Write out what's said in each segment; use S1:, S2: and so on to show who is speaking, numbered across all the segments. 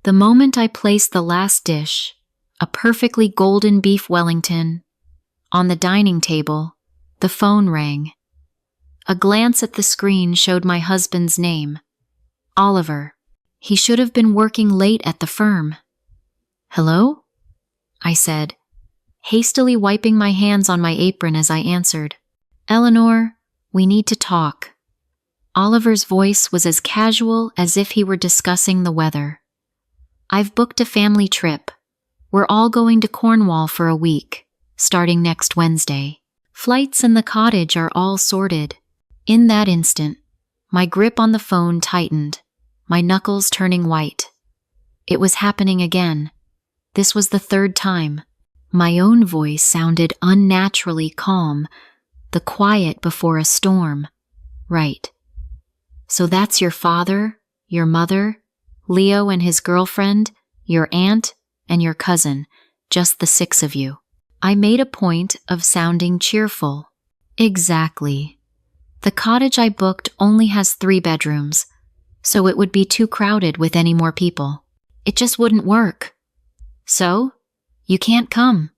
S1: The moment I placed the last dish, a perfectly golden beef Wellington, on the dining table, the phone rang. A glance at the screen showed my husband's name, Oliver. He should have been working late at the firm. "Hello?" I said, hastily wiping my hands on my apron as I answered. "Eleanor, we need to talk." Oliver's voice was as casual as if he were discussing the weather. "I've booked a family trip. We're all going to Cornwall for a week, starting next Wednesday. Flights and the cottage are all sorted." In that instant, my grip on the phone tightened, my knuckles turning white. It was happening again. This was the third time. My own voice sounded unnaturally calm, the quiet before a storm. "Right. So that's your father, your mother, Leo and his girlfriend, your aunt, and your cousin, just the 6 of you." I made a point of sounding cheerful. "Exactly. The cottage I booked only has 3 bedrooms, so it would be too crowded with any more people. It just wouldn't work. So, you can't come."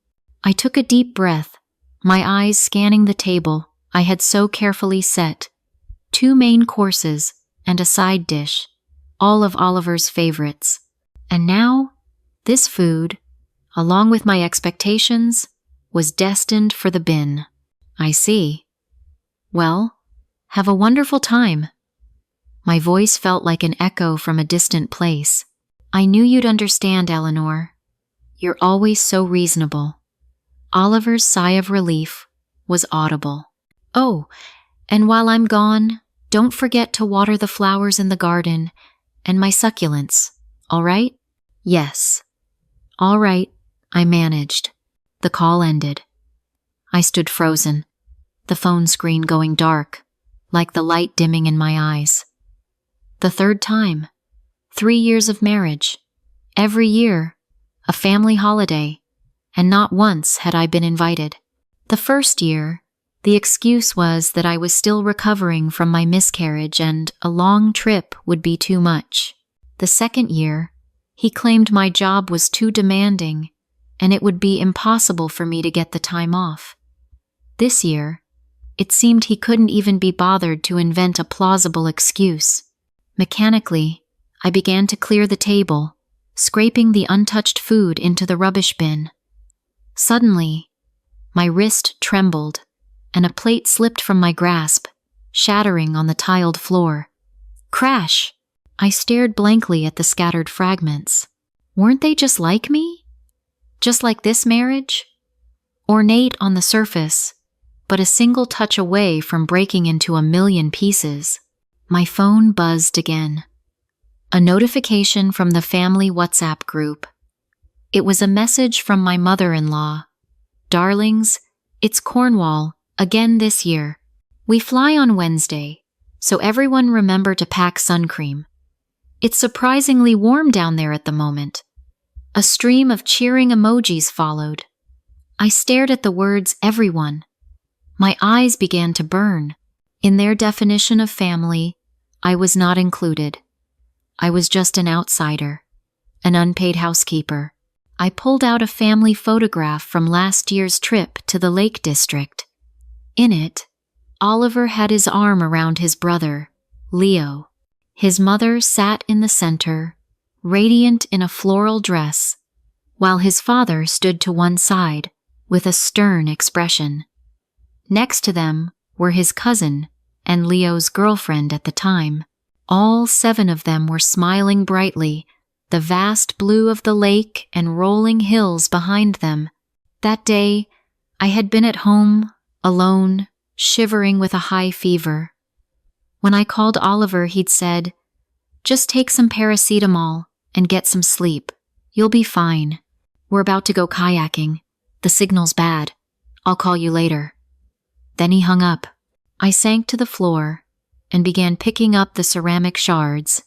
S1: I took a deep breath, my eyes scanning the table I had so carefully set. 2 main courses and a side dish, all of Oliver's favorites. And now, this food, along with my expectations, was destined for the bin. "I see. Well, have a wonderful time." My voice felt like an echo from a distant place. "I knew you'd understand, Eleanor. You're always so reasonable." Oliver's sigh of relief was audible. "Oh, and while I'm gone, don't forget to water the flowers in the garden and my succulents, all right?" "Yes." "All right," I managed. The call ended. I stood frozen, the phone screen going dark, like the light dimming in my eyes. The third time. 3 years of marriage. Every year, a family holiday, and not once had I been invited. The first year, the excuse was that I was still recovering from my miscarriage and a long trip would be too much. The second year, he claimed my job was too demanding and it would be impossible for me to get the time off. This year, it seemed he couldn't even be bothered to invent a plausible excuse. Mechanically, I began to clear the table, scraping the untouched food into the rubbish bin. Suddenly, my wrist trembled, and a plate slipped from my grasp, shattering on the tiled floor. Crash! I stared blankly at the scattered fragments. Weren't they just like me? Just like this marriage? Ornate on the surface, but a single touch away from breaking into a million pieces. My phone buzzed again. A notification from the family WhatsApp group. It was a message from my mother-in-law. "Darlings, it's Cornwall, again this year. We fly on Wednesday, so everyone remember to pack sun cream. It's surprisingly warm down there at the moment." A stream of cheering emojis followed. I stared at the words "everyone." My eyes began to burn. In their definition of family, I was not included. I was just an outsider, an unpaid housekeeper. I pulled out a family photograph from last year's trip to the Lake District. In it, Oliver had his arm around his brother, Leo. His mother sat in the center, radiant in a floral dress, while his father stood to one side with a stern expression. Next to them were his cousin and Leo's girlfriend at the time. All 7 of them were smiling brightly, the vast blue of the lake and rolling hills behind them. That day, I had been at home, alone, shivering with a high fever. When I called Oliver, he'd said, "Just take some paracetamol and get some sleep. You'll be fine. We're about to go kayaking. The signal's bad. I'll call you later." Then he hung up. I sank to the floor and began picking up the ceramic shards.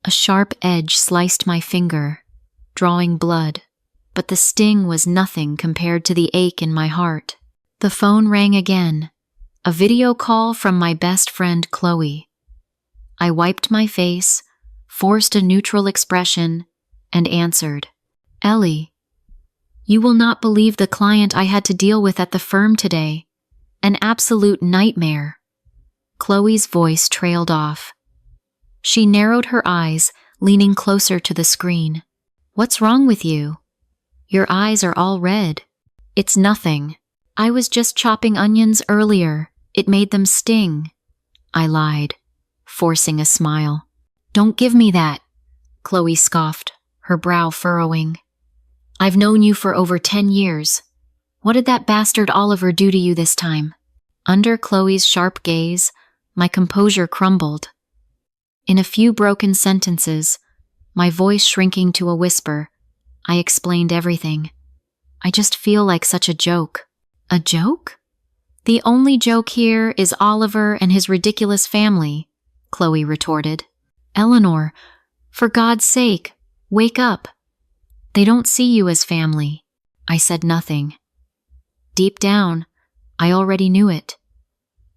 S1: A sharp edge sliced my finger, drawing blood, but the sting was nothing compared to the ache in my heart. The phone rang again, a video call from my best friend Chloe. I wiped my face, forced a neutral expression, and answered, "Ellie, you will not believe the client I had to deal with at the firm today. An absolute nightmare." Chloe's voice trailed off. She narrowed her eyes, leaning closer to the screen. "What's wrong with you? Your eyes are all red." "It's nothing. I was just chopping onions earlier. It made them sting," I lied, forcing a smile. "Don't give me that," Chloe scoffed, her brow furrowing. "I've known you for over 10 years. What did that bastard Oliver do to you this time?" Under Chloe's sharp gaze, my composure crumbled. In a few broken sentences, my voice shrinking to a whisper, I explained everything. "I just feel like such a joke." "A joke? The only joke here is Oliver and his ridiculous family," Chloe retorted. "Eleanor, for God's sake, wake up. They don't see you as family." I said nothing. Deep down, I already knew it.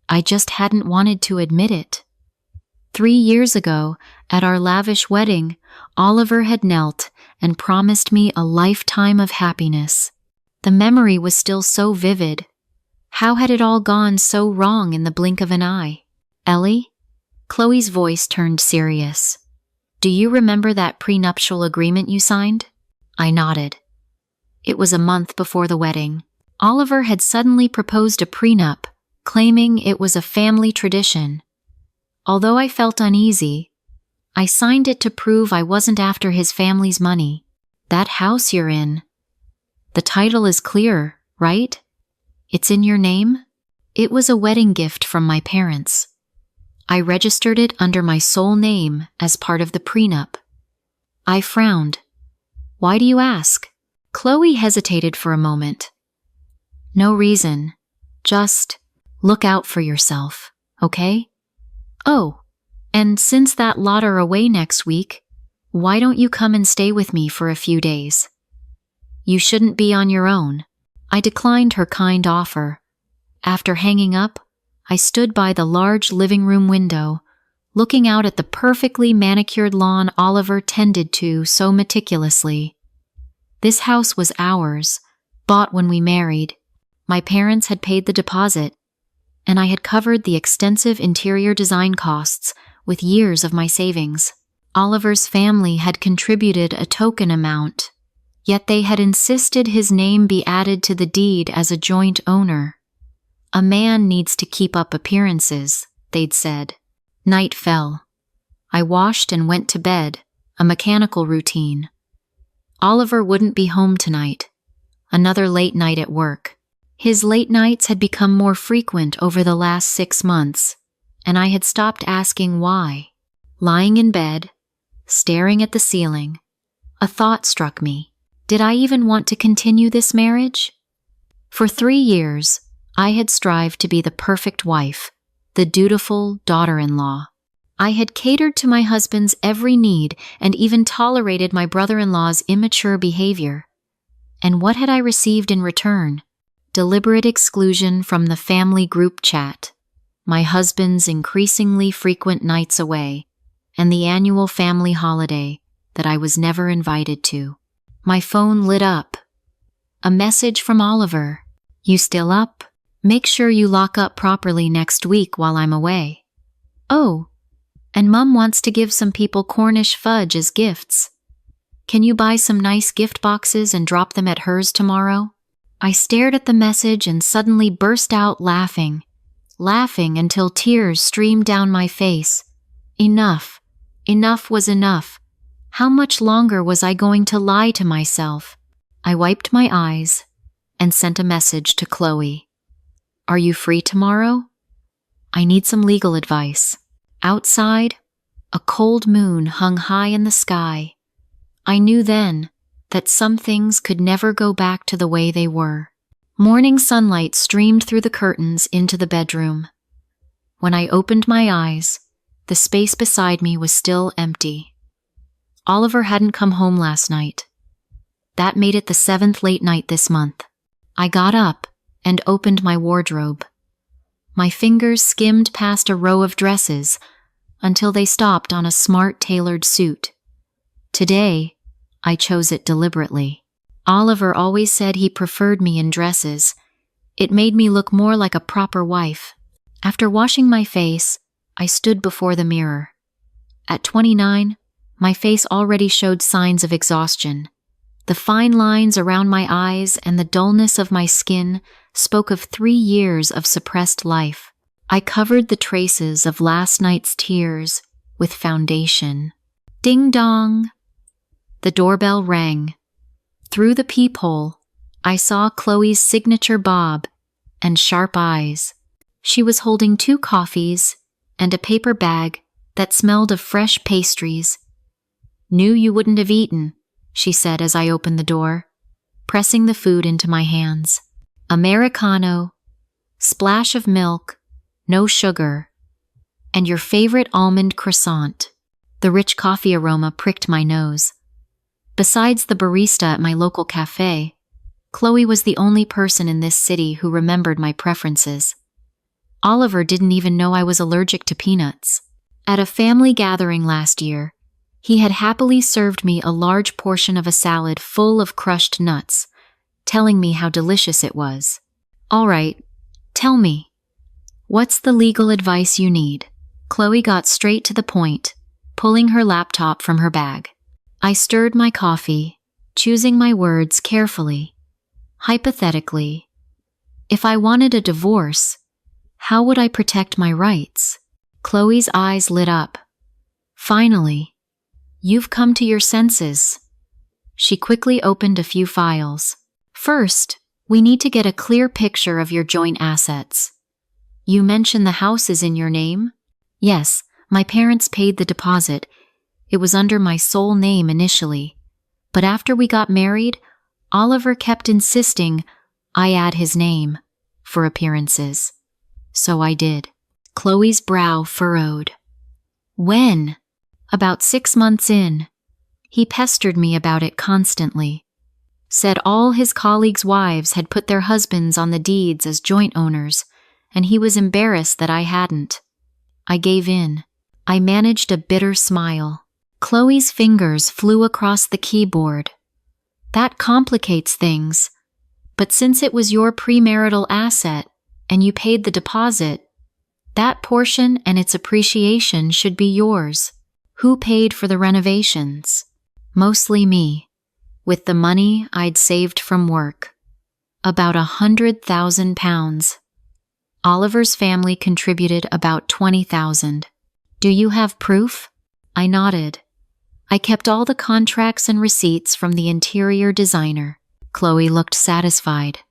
S1: I just hadn't wanted to admit it. 3 years ago, at our lavish wedding, Oliver had knelt and promised me a lifetime of happiness. The memory was still so vivid. How had it all gone so wrong in the blink of an eye? "Ellie?" Chloe's voice turned serious. "Do you remember that prenuptial agreement you signed?" I nodded. It was a month before the wedding. Oliver had suddenly proposed a prenup, claiming it was a family tradition. Although I felt uneasy, I signed it to prove I wasn't after his family's money. "That house you're in, the title is clear, right? It's in your name?" "It was a wedding gift from my parents. I registered it under my sole name as part of the prenup." I frowned. "Why do you ask?" Chloe hesitated for a moment. "No reason. Just look out for yourself, okay? Oh, and since that lot are away next week, why don't you come and stay with me for a few days? You shouldn't be on your own." I declined her kind offer. After hanging up, I stood by the large living room window, looking out at the perfectly manicured lawn Oliver tended to so meticulously. This house was ours, bought when we married. My parents had paid the deposit, and I had covered the extensive interior design costs with years of my savings. Oliver's family had contributed a token amount, yet they had insisted his name be added to the deed as a joint owner. "A man needs to keep up appearances," they'd said. Night fell. I washed and went to bed, a mechanical routine. Oliver wouldn't be home tonight. Another late night at work. His late nights had become more frequent over the last 6 months, and I had stopped asking why. Lying in bed, staring at the ceiling, a thought struck me. Did I even want to continue this marriage? For 3 years, I had strived to be the perfect wife, the dutiful daughter-in-law. I had catered to my husband's every need and even tolerated my brother-in-law's immature behavior. And what had I received in return? Deliberate exclusion from the family group chat, my husband's increasingly frequent nights away, and the annual family holiday that I was never invited to. My phone lit up. A message from Oliver. "You still up? Make sure you lock up properly next week while I'm away. Oh, and Mum wants to give some people Cornish fudge as gifts. Can you buy some nice gift boxes and drop them at hers tomorrow?" I stared at the message and suddenly burst out laughing until tears streamed down my face. Enough. Enough was enough. How much longer was I going to lie to myself? I wiped my eyes and sent a message to Chloe. "Are you free tomorrow? I need some legal advice." Outside, a cold moon hung high in the sky. I knew then that some things could never go back to the way they were. Morning sunlight streamed through the curtains into the bedroom. When I opened my eyes, the space beside me was still empty. Oliver hadn't come home last night. That made it the 7th late night this month. I got up and opened my wardrobe. My fingers skimmed past a row of dresses until they stopped on a smart tailored suit. Today, I chose it deliberately. Oliver always said he preferred me in dresses. It made me look more like a proper wife. After washing my face, I stood before the mirror. At 29, my face already showed signs of exhaustion. The fine lines around my eyes and the dullness of my skin spoke of 3 years of suppressed life. I covered the traces of last night's tears with foundation. Ding dong! The doorbell rang. Through the peephole, I saw Chloe's signature bob and sharp eyes. She was holding 2 coffees and a paper bag that smelled of fresh pastries. "Knew you wouldn't have eaten," she said as I opened the door, pressing the food into my hands. "Americano, splash of milk, no sugar, and your favorite almond croissant." The rich coffee aroma pricked my nose. Besides the barista at my local cafe, Chloe was the only person in this city who remembered my preferences. Oliver didn't even know I was allergic to peanuts. At a family gathering last year, he had happily served me a large portion of a salad full of crushed nuts, telling me how delicious it was. "All right, tell me, what's the legal advice you need?" Chloe got straight to the point, pulling her laptop from her bag. I stirred my coffee, choosing my words carefully. Hypothetically, if I wanted a divorce, how would I protect my rights? Chloe's eyes lit up. "Finally, you've come to your senses." She quickly opened a few files. "First, we need to get a clear picture of your joint assets. You mentioned the house is in your name?" "Yes, my parents paid the deposit. It was under my sole name initially. But after we got married, Oliver kept insisting I add his name for appearances. So I did." Chloe's brow furrowed. "When?" "About 6 months in. He pestered me about it constantly. Said all his colleagues' wives had put their husbands on the deeds as joint owners, and he was embarrassed that I hadn't. I gave in. I managed a bitter smile. Chloe's fingers flew across the keyboard. "That complicates things. But since it was your premarital asset, and you paid the deposit, that portion and its appreciation should be yours. Who paid for the renovations?" "Mostly me, with the money I'd saved from work. About £100,000. Oliver's family contributed about $20,000. "Do you have proof?" I nodded. "I kept all the contracts and receipts from the interior designer." Chloe looked satisfied.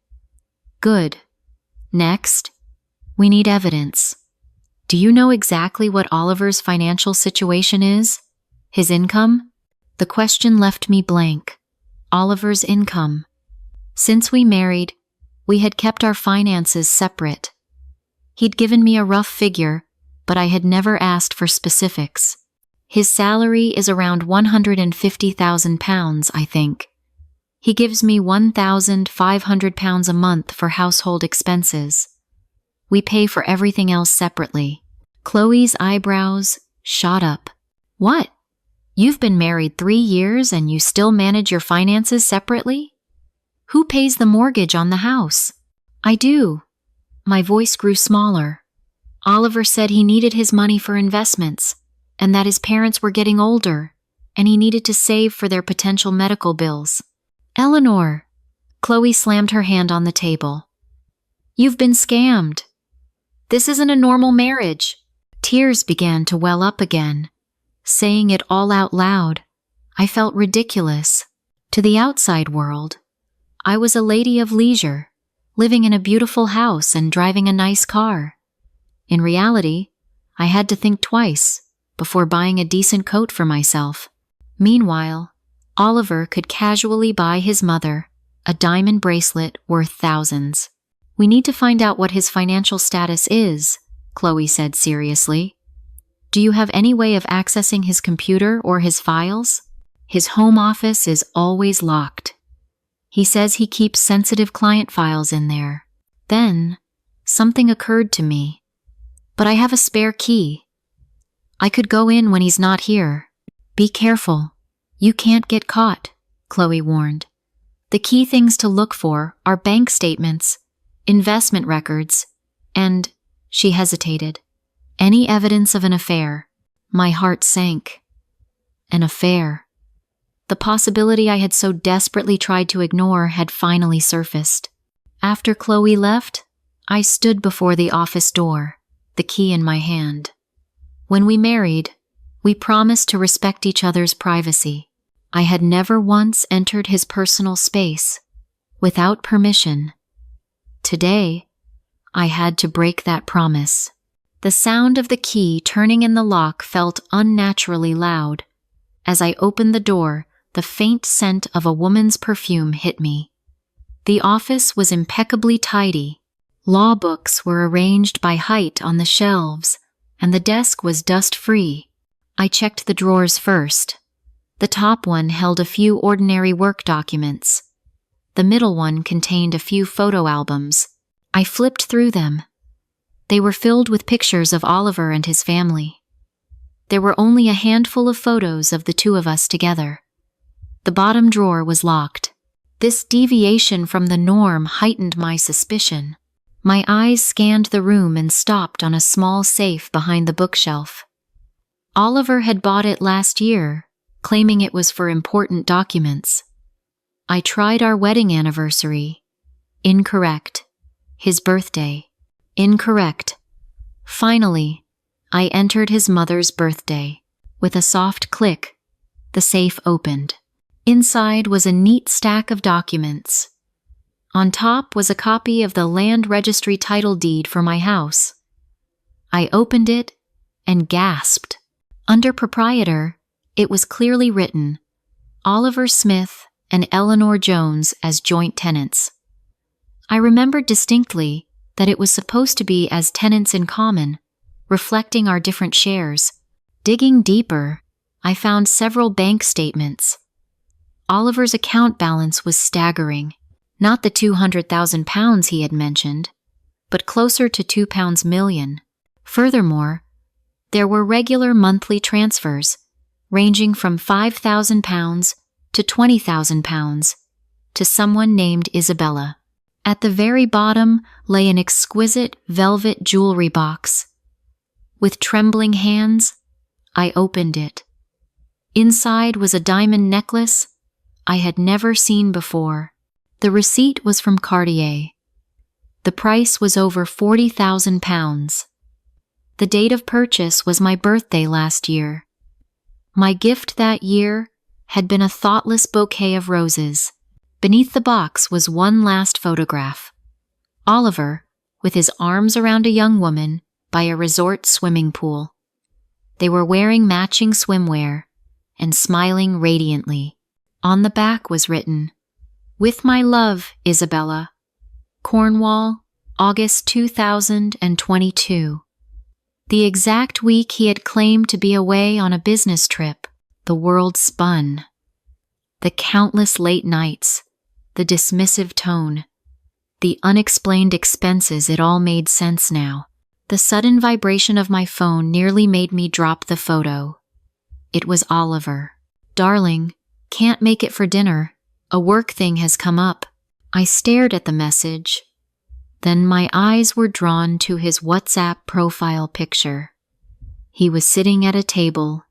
S1: "Good. Next, we need evidence. Do you know exactly what Oliver's financial situation is? His income?" The question left me blank. Oliver's income. Since we married, we had kept our finances separate. He'd given me a rough figure, but I had never asked for specifics. His salary is around £150,000, I think. He gives me £1,500 a month for household expenses. We pay for everything else separately. Chloe's eyebrows shot up. "What? You've been married 3 years and you still manage your finances separately? Who pays the mortgage on the house?" "I do." My voice grew smaller. "Oliver said he needed his money for investments, and that his parents were getting older, and he needed to save for their potential medical bills." "Eleanor!" Chloe slammed her hand on the table. "You've been scammed. This isn't a normal marriage." Tears began to well up again. Saying it all out loud, I felt ridiculous. To the outside world, I was a lady of leisure, living in a beautiful house and driving a nice car. In reality, I had to think twice before buying a decent coat for myself. Meanwhile, Oliver could casually buy his mother a diamond bracelet worth thousands. "We need to find out what his financial status is," Chloe said seriously. "Do you have any way of accessing his computer or his files? His home office is always locked. He says he keeps sensitive client files in there." Then, something occurred to me. "But I have a spare key. I could go in when he's not here." "Be careful. You can't get caught." Chloe warned. "The key things to look for are bank statements, investment records, and," she hesitated, "any evidence of an affair." My heart sank. An affair. The possibility I had so desperately tried to ignore had finally surfaced. After Chloe left, I stood before the office door, the key in my hand. When we married, we promised to respect each other's privacy. I had never once entered his personal space without permission. Today, I had to break that promise. The sound of the key turning in the lock felt unnaturally loud. As I opened the door, the faint scent of a woman's perfume hit me. The office was impeccably tidy. Law books were arranged by height on the shelves, and the desk was dust-free. I checked the drawers first. The top one held a few ordinary work documents. The middle one contained a few photo albums. I flipped through them. They were filled with pictures of Oliver and his family. There were only a handful of photos of the two of us together. The bottom drawer was locked. This deviation from the norm heightened my suspicion. My eyes scanned the room and stopped on a small safe behind the bookshelf. Oliver had bought it last year, claiming it was for important documents. I tried our wedding anniversary. Incorrect. His birthday. Incorrect. Finally, I entered his mother's birthday. With a soft click, the safe opened. Inside was a neat stack of documents. On top was a copy of the land registry title deed for my house. I opened it and gasped. Under proprietor, it was clearly written, Oliver Smith and Eleanor Jones as joint tenants. I remembered distinctly that it was supposed to be as tenants in common, reflecting our different shares. Digging deeper, I found several bank statements. Oliver's account balance was staggering. Not the £200,000 he had mentioned, but closer to £2 million. Furthermore, there were regular monthly transfers, ranging from £5,000 to £20,000, to someone named Isabella. At the very bottom lay an exquisite velvet jewelry box. With trembling hands, I opened it. Inside was a diamond necklace I had never seen before. The receipt was from Cartier. The price was over £40,000. The date of purchase was my birthday last year. My gift that year had been a thoughtless bouquet of roses. Beneath the box was one last photograph. Oliver, with his arms around a young woman by a resort swimming pool. They were wearing matching swimwear and smiling radiantly. On the back was written, "With my love, Isabella. Cornwall, August 2022. The exact week he had claimed to be away on a business trip. The world spun. The countless late nights, the dismissive tone, the unexplained expenses, it all made sense now. The sudden vibration of my phone nearly made me drop the photo. It was Oliver. "Darling, can't make it for dinner. A work thing has come up." I stared at the message. Then my eyes were drawn to his WhatsApp profile picture. He was sitting at a table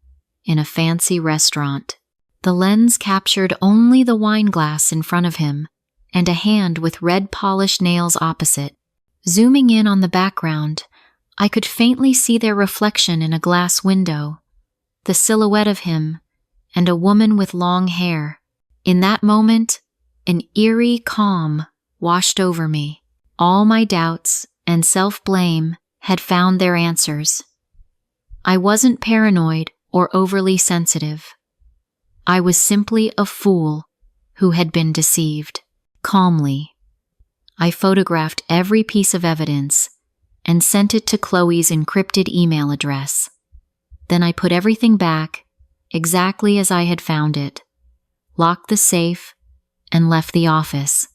S1: in a fancy restaurant. The lens captured only the wine glass in front of him and a hand with red polished nails opposite. Zooming in on the background, I could faintly see their reflection in a glass window, the silhouette of him and a woman with long hair. In that moment, an eerie calm washed over me. All my doubts and self-blame had found their answers. I wasn't paranoid or overly sensitive. I was simply a fool who had been deceived. Calmly, I photographed every piece of evidence and sent it to Chloe's encrypted email address. Then I put everything back exactly as I had found it, locked the safe, and left the office.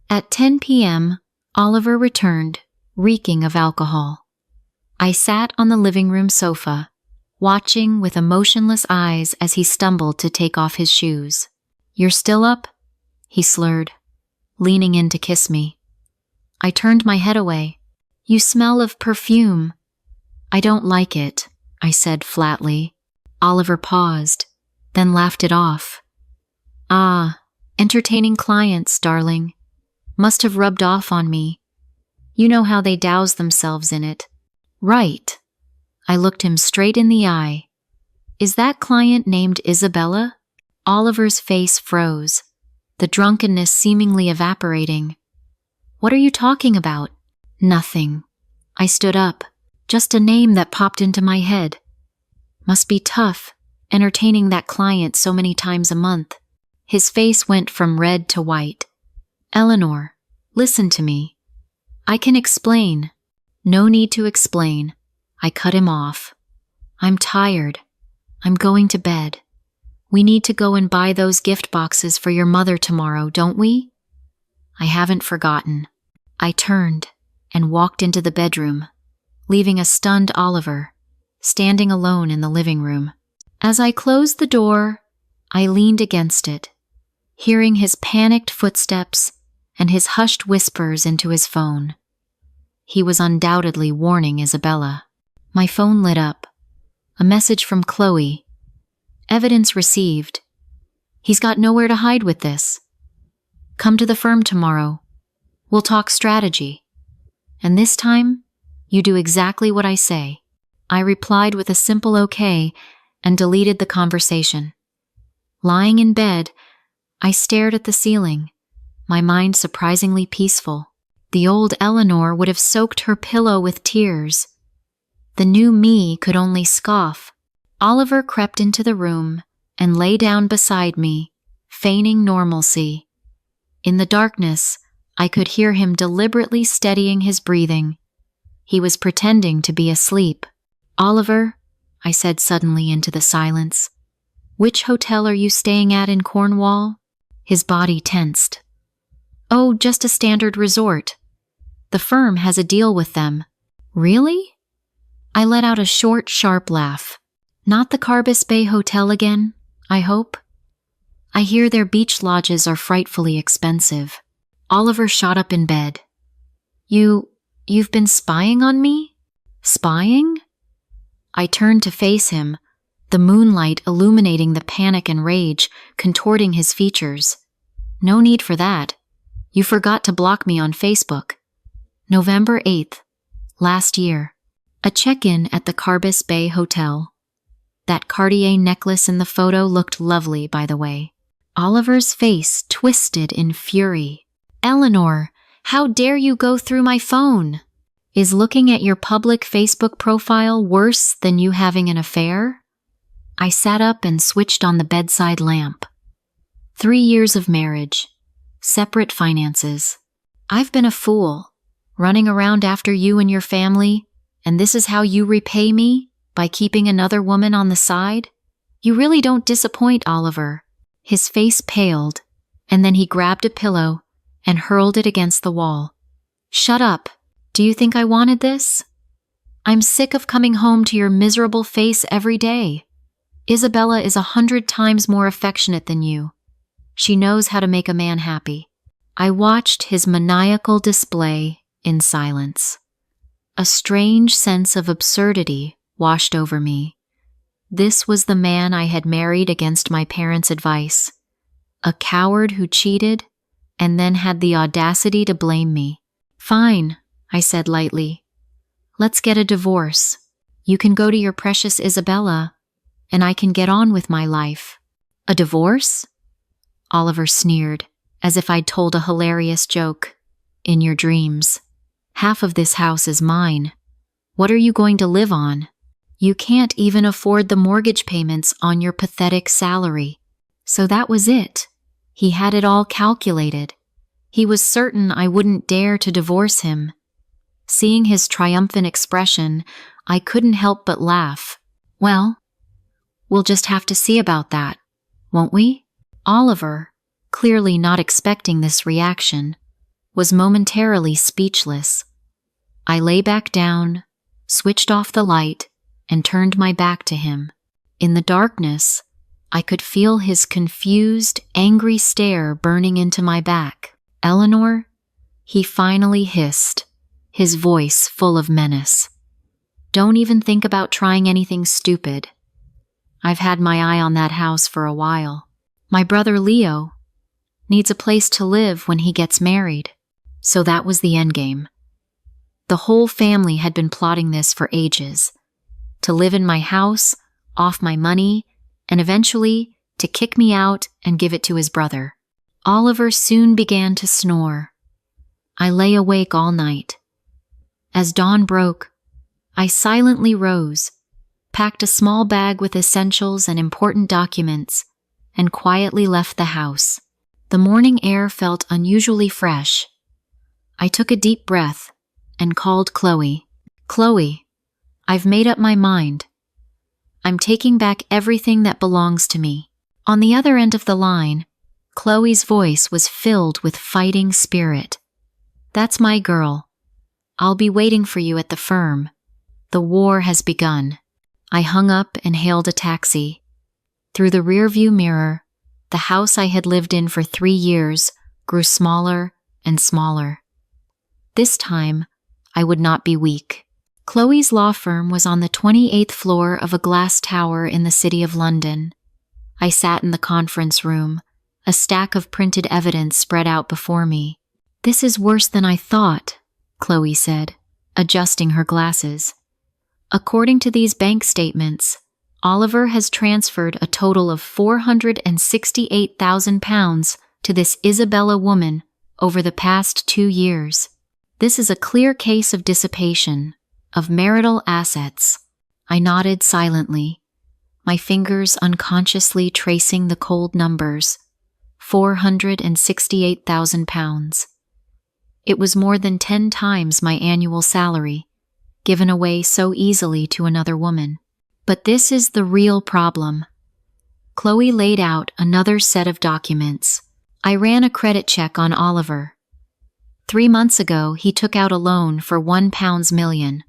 S1: At 10 p.m., Oliver returned, reeking of alcohol. I sat on the living room sofa, watching with emotionless eyes as he stumbled to take off his shoes. You're still up? He slurred, leaning in to kiss me. I turned my head away. You smell of perfume. I don't like it, I said flatly. Oliver paused, then laughed it off. Ah, entertaining clients, darling. Must have rubbed off on me. You know how they douse themselves in it. Right. I looked him straight in the eye. Is that client named Isabella? Oliver's face froze, the drunkenness seemingly evaporating. What are you talking about? Nothing. I stood up. Just a name that popped into my head. Must be tough, entertaining that client so many times a month. His face went from red to white. Eleanor, listen to me. I can explain. No need to explain. I cut him off. I'm tired. I'm going to bed. We need to go and buy those gift boxes for your mother tomorrow, don't we? I haven't forgotten. I turned and walked into the bedroom, leaving a stunned Oliver, standing alone in the living room. As I closed the door, I leaned against it, hearing his panicked footsteps and his hushed whispers into his phone. He was undoubtedly warning Isabella. My phone lit up. A message from Chloe. Evidence received. He's got nowhere to hide with this. Come to the firm tomorrow. We'll talk strategy. And this time, you do exactly what I say. I replied with a simple okay and deleted the conversation. Lying in bed, I stared at the ceiling, my mind surprisingly peaceful. The old Eleanor would have soaked her pillow with tears. The new me could only scoff. Oliver crept into the room and lay down beside me, feigning normalcy. In the darkness, I could hear him deliberately steadying his breathing. He was pretending to be asleep. Oliver, I said suddenly into the silence, which hotel are you staying at in Cornwall? His body tensed. Oh, just a standard resort. The firm has a deal with them. Really? I let out a short, sharp laugh. Not the Carbis Bay Hotel again, I hope? I hear their beach lodges are frightfully expensive. Oliver shot up in bed. You've been spying on me? Spying? I turned to face him, the moonlight illuminating the panic and rage, contorting his features. No need for that. You forgot to block me on Facebook. November 8th, last year. A check-in at the Carbis Bay Hotel. That Cartier necklace in the photo looked lovely, by the way. Oliver's face twisted in fury. Eleanor, how dare you go through my phone? Is looking at your public Facebook profile worse than you having an affair? I sat up and switched on the bedside lamp. 3 years of marriage. Separate finances. I've been a fool, running around after you and your family, and this is how you repay me? By keeping another woman on the side? You really don't disappoint, Oliver. His face paled, and then he grabbed a pillow and hurled it against the wall. Shut up. Do you think I wanted this? I'm sick of coming home to your miserable face every day. Isabella is 100 times more affectionate than you. She knows how to make a man happy. I watched his maniacal display in silence. A strange sense of absurdity washed over me. This was the man I had married against my parents' advice. A coward who cheated and then had the audacity to blame me. Fine, I said lightly. Let's get a divorce. You can go to your precious Isabella, and I can get on with my life. A divorce? Oliver sneered, as if I'd told a hilarious joke. In your dreams. Half of this house is mine. What are you going to live on? You can't even afford the mortgage payments on your pathetic salary. So that was it. He had it all calculated. He was certain I wouldn't dare to divorce him. Seeing his triumphant expression, I couldn't help but laugh. Well, we'll just have to see about that, won't we? Oliver, clearly not expecting this reaction, was momentarily speechless. I lay back down, switched off the light, and turned my back to him. In the darkness, I could feel his confused, angry stare burning into my back. "Eleanor?" he finally hissed, his voice full of menace. "Don't even think about trying anything stupid. I've had my eye on that house for a while. My brother Leo needs a place to live when he gets married." So that was the endgame. The whole family had been plotting this for ages. To live in my house, off my money, and eventually to kick me out and give it to his brother. Oliver soon began to snore. I lay awake all night. As dawn broke, I silently rose, packed a small bag with essentials and important documents, and quietly left the house. The morning air felt unusually fresh. I took a deep breath and called Chloe. "Chloe, I've made up my mind. I'm taking back everything that belongs to me." On the other end of the line, Chloe's voice was filled with fighting spirit. "That's my girl. I'll be waiting for you at the firm. The war has begun." I hung up and hailed a taxi. Through the rearview mirror, the house I had lived in for 3 years grew smaller and smaller. This time, I would not be weak. Chloe's law firm was on the 28th floor of a glass tower in the city of London. I sat in the conference room, a stack of printed evidence spread out before me. "This is worse than I thought," Chloe said, adjusting her glasses. "According to these bank statements, Oliver has transferred a total of £468,000 to this Isabella woman over the past 2 years. This is a clear case of dissipation, of marital assets." I nodded silently, my fingers unconsciously tracing the cold numbers. £468,000. It was more than 10 times my annual salary, given away so easily to another woman. But this is the real problem. Chloe laid out another set of documents. I ran a credit check on Oliver. 3 months ago, he took out a loan for £1 million.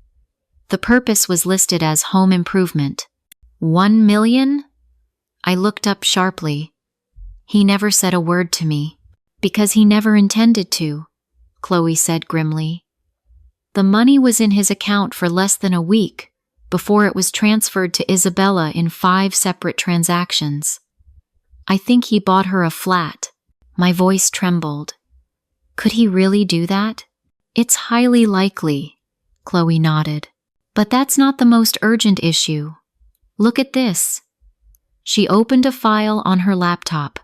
S1: The purpose was listed as home improvement. 1 million? I looked up sharply. He never said a word to me. "Because he never intended to," Chloe said grimly. "The money was in his account for less than a week before it was transferred to Isabella in 5 separate transactions. I think he bought her a flat." My voice trembled. "Could he really do that?" "It's highly likely," Chloe nodded. "But that's not the most urgent issue. Look at this." She opened a file on her laptop.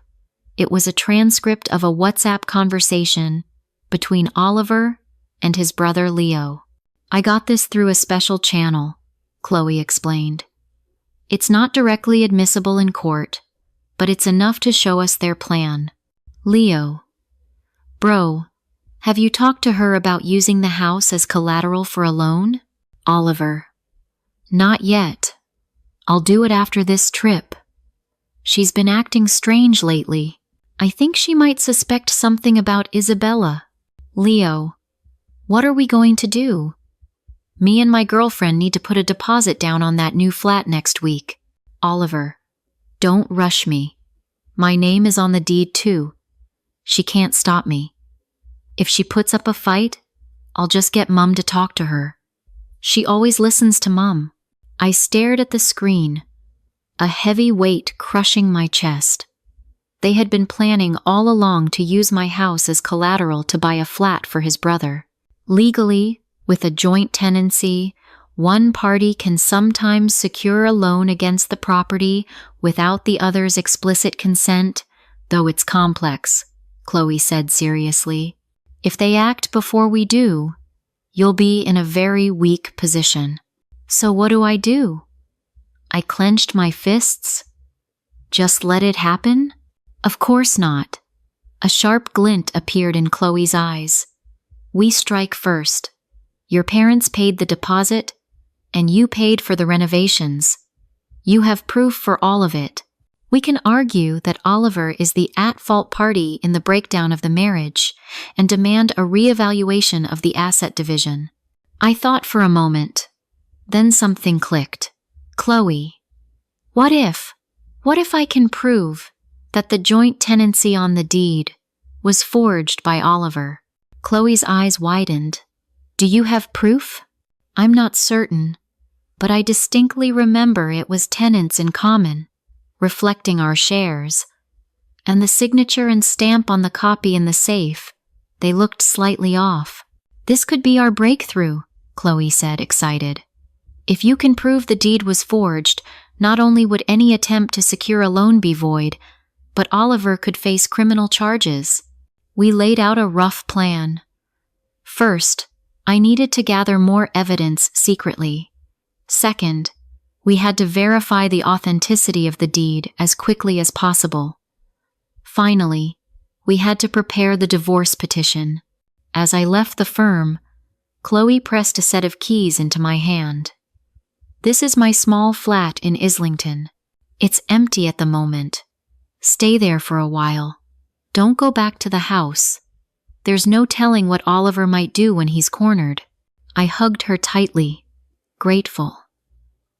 S1: It was a transcript of a WhatsApp conversation between Oliver and his brother Leo. "I got this through a special channel," Chloe explained. "It's not directly admissible in court, but it's enough to show us their plan." "Leo, bro, have you talked to her about using the house as collateral for a loan?" "Oliver, not yet. I'll do it after this trip. She's been acting strange lately. I think she might suspect something about Isabella." "Leo, what are we going to do? Me and my girlfriend need to put a deposit down on that new flat next week." "Oliver, don't rush me. My name is on the deed too. She can't stop me. If she puts up a fight, I'll just get Mum to talk to her. She always listens to Mum." I stared at the screen, a heavy weight crushing my chest. They had been planning all along to use my house as collateral to buy a flat for his brother. Legally, with a joint tenancy, one party can sometimes secure a loan against the property without the other's explicit consent, though it's complex, Chloe said seriously. "If they act before we do, you'll be in a very weak position." "So what do I do?" I clenched my fists. "Just let it happen?" "Of course not." A sharp glint appeared in Chloe's eyes. "We strike first. Your parents paid the deposit, and you paid for the renovations. You have proof for all of it. We can argue that Oliver is the at-fault party in the breakdown of the marriage and demand a reevaluation of the asset division." I thought for a moment. Then something clicked. "Chloe, what if? What if I can prove that the joint tenancy on the deed was forged by Oliver? Chloe's eyes widened. Do you have proof? I'm not certain, but I distinctly remember it was tenants in common, reflecting our shares. And the signature and stamp on the copy in the safe, they looked slightly off. This could be our breakthrough, Chloe said, excited. If you can prove the deed was forged, not only would any attempt to secure a loan be void, but Oliver could face criminal charges. We laid out a rough plan. First, I needed to gather more evidence secretly. Second, we had to verify the authenticity of the deed as quickly as possible. Finally, we had to prepare the divorce petition. As I left the firm, Chloe pressed a set of keys into my hand. This is my small flat in Islington. It's empty at the moment. Stay there for a while. Don't go back to the house. There's no telling what Oliver might do when he's cornered. I hugged her tightly, grateful.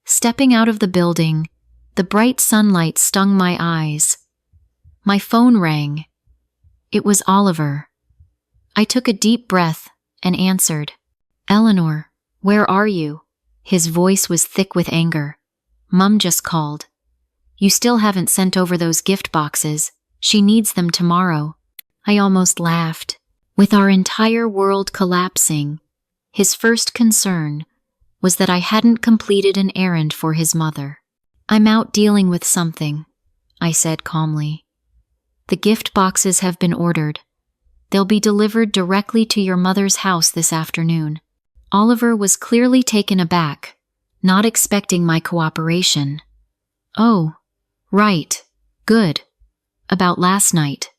S1: Stepping out of the building, the bright sunlight stung my eyes. My phone rang. It was Oliver. I took a deep breath and answered. Eleanor, where are you? His voice was thick with anger. Mum just called. You still haven't sent over those gift boxes. She needs them tomorrow. I almost laughed. With our entire world collapsing, his first concern was that I hadn't completed an errand for his mother. I'm out dealing with something, I said calmly. The gift boxes have been ordered. They'll be delivered directly to your mother's house this afternoon. Oliver was clearly taken aback, not expecting my cooperation. Oh, right, good. About last night.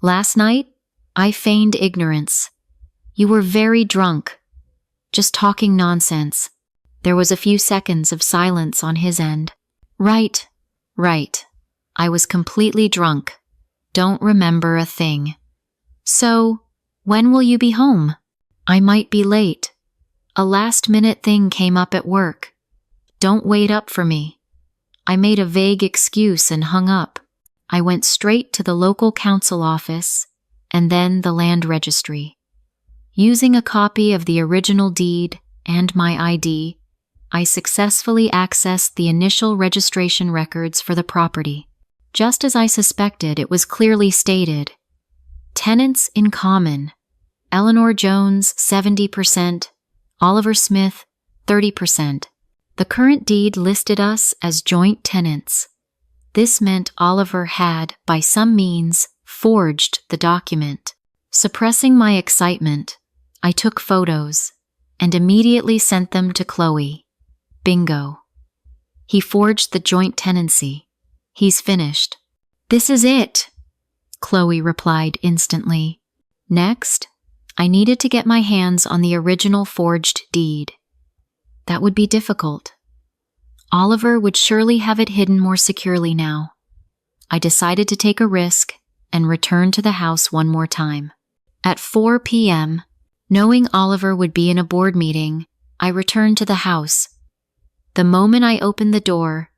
S1: Last night? I feigned ignorance. You were very drunk. Just talking nonsense. There was a few seconds of silence on his end. Right. I was completely drunk. Don't remember a thing. So, when will you be home? I might be late. A last-minute thing came up at work. Don't wait up for me. I made a vague excuse and hung up. I went straight to the local council office and then the land registry. Using a copy of the original deed and my ID, I successfully accessed the initial registration records for the property. Just as I suspected, it was clearly stated. Tenants in common. Eleanor Jones, 70%. Oliver Smith, 30%. The current deed listed us as joint tenants. This meant Oliver had, by some means, forged the document. Suppressing my excitement, I took photos and immediately sent them to Chloe. Bingo. He forged the joint tenancy. He's finished. This is it, Chloe replied instantly. Next, I needed to get my hands on the original forged deed. That would be difficult. Oliver would surely have it hidden more securely now. I decided to take a risk and return to the house one more time. At 4 p.m., knowing Oliver would be in a board meeting, I returned to the house. The moment I opened the door,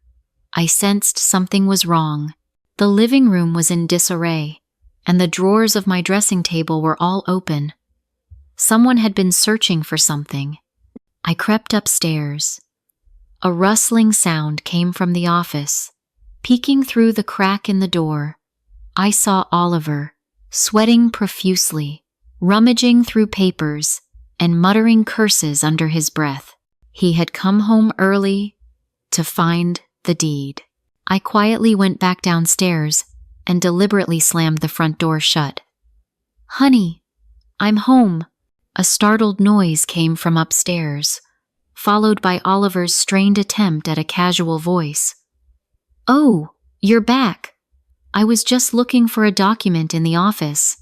S1: I sensed something was wrong. The living room was in disarray, and the drawers of my dressing table were all open. Someone had been searching for something. I crept upstairs. A rustling sound came from the office. Peeking through the crack in the door, I saw Oliver, sweating profusely, rummaging through papers, and muttering curses under his breath. He had come home early to find the deed. I quietly went back downstairs and deliberately slammed the front door shut. Honey, I'm home. A startled noise came from upstairs, followed by Oliver's strained attempt at a casual voice. Oh, you're back. I was just looking for a document in the office.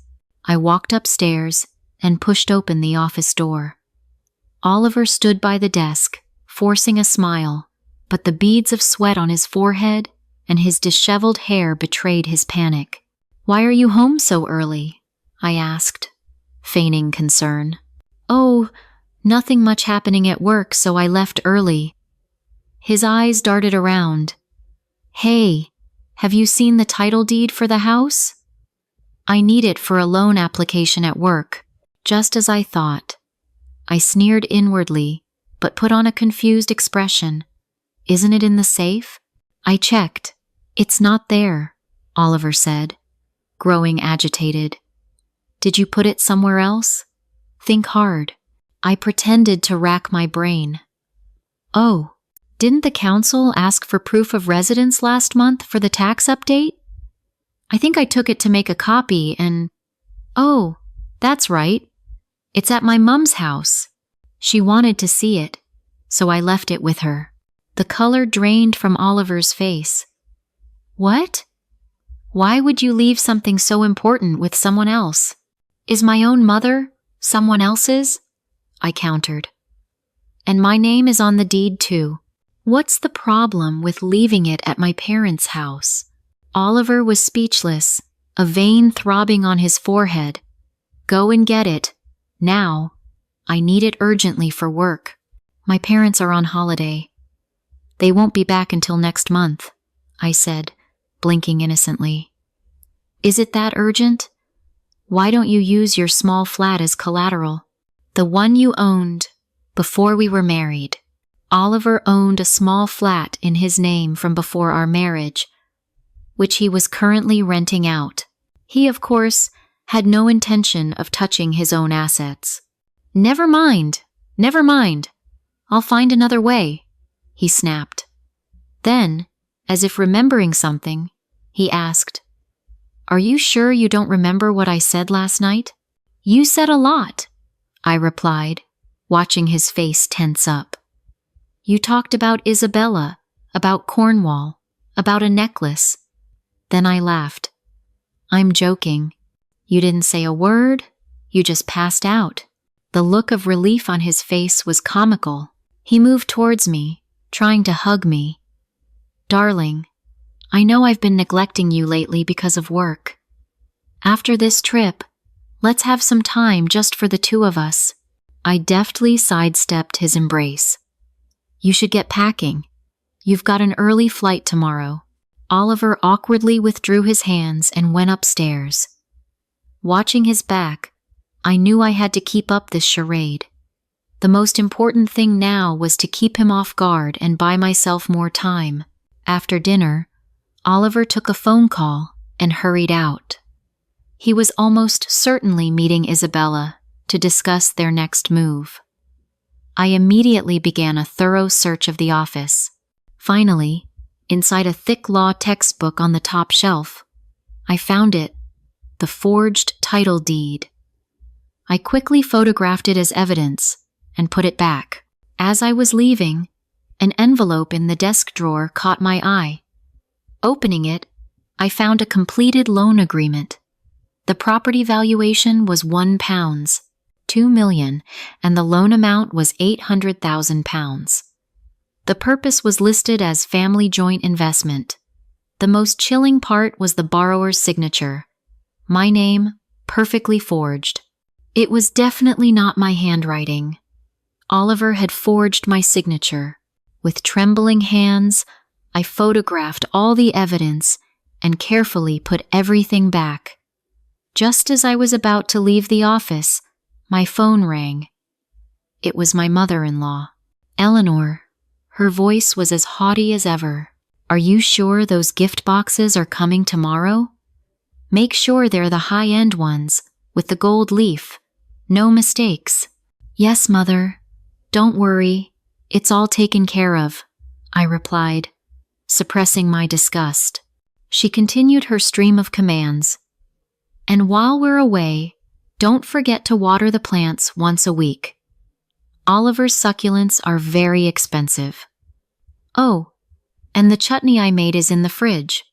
S1: I walked upstairs and pushed open the office door. Oliver stood by the desk, forcing a smile, but the beads of sweat on his forehead and his disheveled hair betrayed his panic. Why are you home so early? I asked, feigning concern. Oh, nothing much happening at work, so I left early. His eyes darted around. Hey, Have you seen the title deed for the house? I need it for a loan application at work, just as I thought. I sneered inwardly, but put on a confused expression. Isn't it in the safe? I checked. It's not there, Oliver said, growing agitated. Did you put it somewhere else? Think hard. I pretended to rack my brain. Oh, didn't the council ask for proof of residence last month for the tax update? I think I took it to make a copy and… Oh, that's right. It's at my mum's house. She wanted to see it, so I left it with her. The color drained from Oliver's face. What? Why would you leave something so important with someone else? Is my own mother someone else's? I countered. And my name is on the deed too. What's the problem with leaving it at my parents' house? Oliver was speechless, a vein throbbing on his forehead. Go and get it. Now. I need it urgently for work. My parents are on holiday. They won't be back until next month, I said, blinking innocently. Is it that urgent? Why don't you use your small flat as collateral? The one you owned before we were married. Oliver owned a small flat in his name from before our marriage, which he was currently renting out. He, of course, had no intention of touching his own assets. Never mind. I'll find another way, he snapped. Then, as if remembering something, he asked, Are you sure you don't remember what I said last night? You said a lot, I replied, watching his face tense up. You talked about Isabella, about Cornwall, about a necklace. Then I laughed. I'm joking. You didn't say a word, you just passed out. The look of relief on his face was comical. He moved towards me, trying to hug me. Darling, I know I've been neglecting you lately because of work. After this trip, let's have some time just for the two of us. I deftly sidestepped his embrace. You should get packing. You've got an early flight tomorrow. Oliver awkwardly withdrew his hands and went upstairs. Watching his back, I knew I had to keep up this charade. The most important thing now was to keep him off guard and buy myself more time. After dinner, Oliver took a phone call and hurried out. He was almost certainly meeting Isabella to discuss their next move. I immediately began a thorough search of the office. Finally, inside a thick law textbook on the top shelf, I found it, the forged title deed. I quickly photographed it as evidence and put it back. As I was leaving, an envelope in the desk drawer caught my eye. Opening it, I found a completed loan agreement. The property valuation was £1, £2 million, and the loan amount was £800,000. The purpose was listed as family joint investment. The most chilling part was the borrower's signature. My name, perfectly forged. It was definitely not my handwriting. Oliver had forged my signature. With trembling hands, I photographed all the evidence and carefully put everything back. Just as I was about to leave the office, my phone rang. It was my mother-in-law, Eleanor. Her voice was as haughty as ever. Are you sure those gift boxes are coming tomorrow? Make sure they're the high-end ones, with the gold leaf. No mistakes. Yes, Mother. Don't worry. It's all taken care of, I replied, suppressing my disgust. She continued her stream of commands. And while we're away, don't forget to water the plants once a week. Oliver's succulents are very expensive. Oh, and the chutney I made is in the fridge.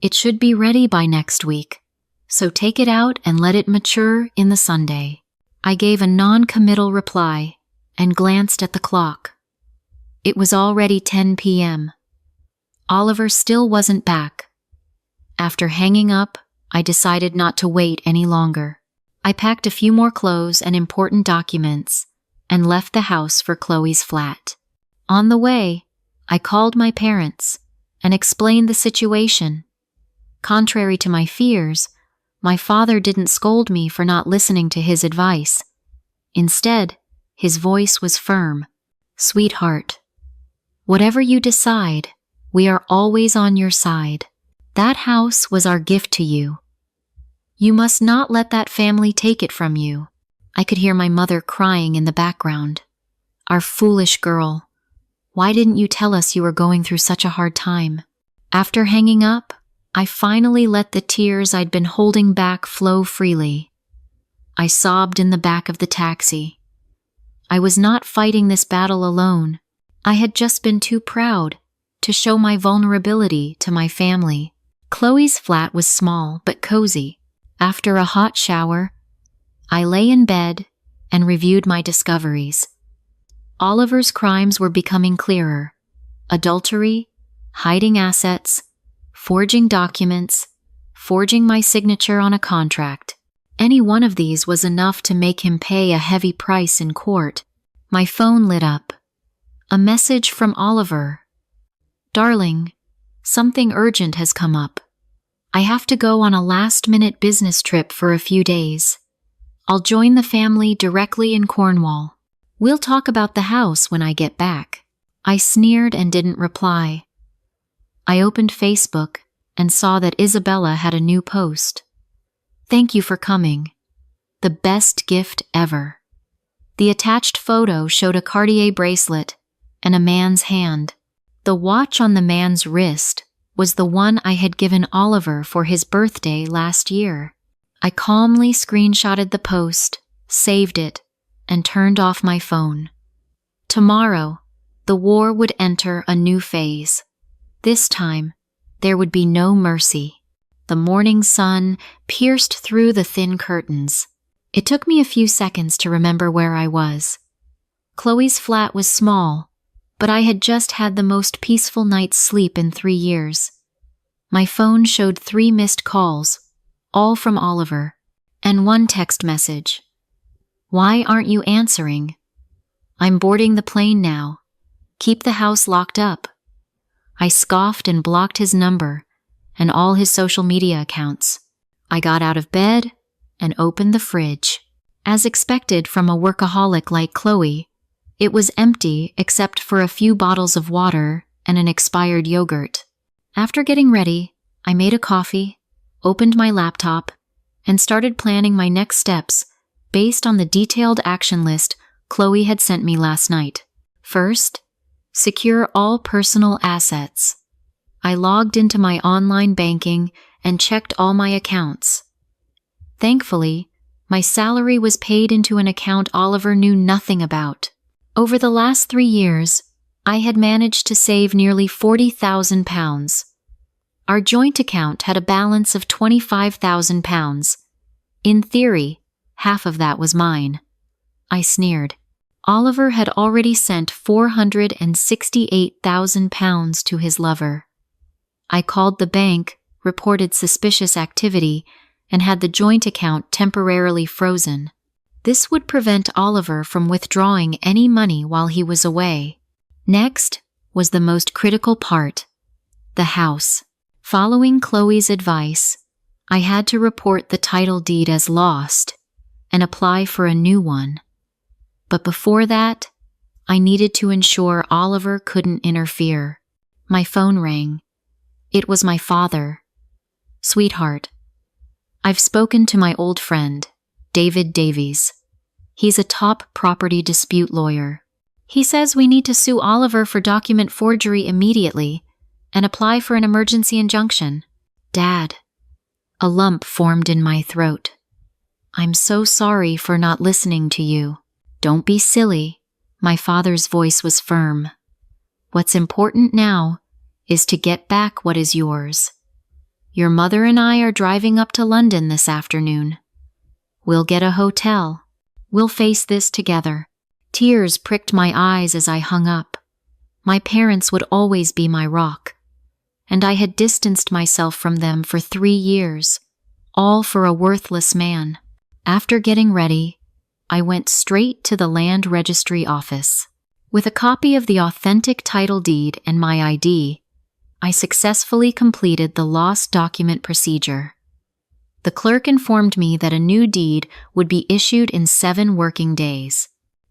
S1: It should be ready by next week, so take it out and let it mature in the sundae. I gave a non-committal reply and glanced at the clock. It was already 10 p.m. Oliver still wasn't back. After hanging up, I decided not to wait any longer. I packed a few more clothes and important documents and left the house for Chloe's flat. On the way, I called my parents and explained the situation. Contrary to my fears, my father didn't scold me for not listening to his advice. Instead, his voice was firm. "Sweetheart, whatever you decide, we are always on your side. That house was our gift to you. You must not let that family take it from you." I could hear my mother crying in the background. "Our foolish girl. Why didn't you tell us you were going through such a hard time?" After hanging up, I finally let the tears I'd been holding back flow freely. I sobbed in the back of the taxi. I was not fighting this battle alone. I had just been too proud to show my vulnerability to my family. Chloe's flat was small but cozy. After a hot shower, I lay in bed and reviewed my discoveries. Oliver's crimes were becoming clearer. Adultery, hiding assets, forging documents, forging my signature on a contract. Any one of these was enough to make him pay a heavy price in court. My phone lit up. A message from Oliver. "Darling, something urgent has come up. I have to go on a last-minute business trip for a few days. I'll join the family directly in Cornwall. We'll talk about the house when I get back." I sneered and didn't reply. I opened Facebook and saw that Isabella had a new post. "Thank you for coming. The best gift ever." The attached photo showed a Cartier bracelet and a man's hand. The watch on the man's wrist was the one I had given Oliver for his birthday last year. I calmly screenshotted the post, saved it, and turned off my phone. Tomorrow, the war would enter a new phase. This time, there would be no mercy. The morning sun pierced through the thin curtains. It took me a few seconds to remember where I was. Chloe's flat was small, but I had just had the most peaceful night's sleep in 3 years. My phone showed 3 missed calls, all from Oliver, and 1 text message. "Why aren't you answering? I'm boarding the plane now. Keep the house locked up." I scoffed and blocked his number and all his social media accounts. I got out of bed and opened the fridge. As expected from a workaholic like Chloe, it was empty except for a few bottles of water and an expired yogurt. After getting ready, I made a coffee, opened my laptop, and started planning my next steps based on the detailed action list Chloe had sent me last night. First, secure all personal assets. I logged into my online banking and checked all my accounts. Thankfully, my salary was paid into an account Oliver knew nothing about. Over the last 3 years, I had managed to save nearly £40,000. Our joint account had a balance of £25,000. In theory, half of that was mine. I sneered. Oliver had already sent £468,000 to his lover. I called the bank, reported suspicious activity, and had the joint account temporarily frozen. This would prevent Oliver from withdrawing any money while he was away. Next was the most critical part, the house. Following Chloe's advice, I had to report the title deed as lost and apply for a new one. But before that, I needed to ensure Oliver couldn't interfere. My phone rang. It was my father. "Sweetheart, I've spoken to my old friend, David Davies. He's a top property dispute lawyer. He says we need to sue Oliver for document forgery immediately and apply for an emergency injunction." "Dad." A lump formed in my throat. "I'm so sorry for not listening to you." "Don't be silly." My father's voice was firm. "What's important now is to get back what is yours. Your mother and I are driving up to London this afternoon. We'll get a hotel. We'll face this together." Tears pricked my eyes as I hung up. My parents would always be my rock, and I had distanced myself from them for 3 years, all for a worthless man. After getting ready, I went straight to the land registry office. With a copy of the authentic title deed and my ID, I successfully completed the lost document procedure. The clerk informed me that a new deed would be issued in 7 working days.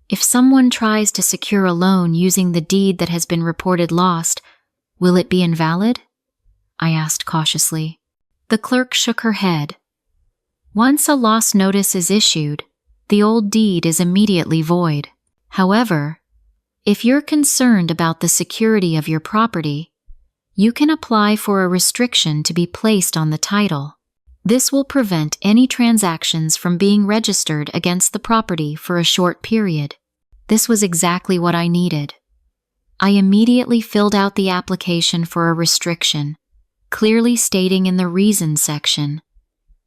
S1: If someone tries to secure a loan using the deed that has been reported lost, will it be invalid? I asked cautiously. The clerk shook her head. Once a loss notice is issued, the old deed is immediately void. However, if you're concerned about the security of your property, you can apply for a restriction to be placed on the title. This will prevent any transactions from being registered against the property for a short period. This was exactly what I needed. I immediately filled out the application for a restriction, clearly stating in the reasons section,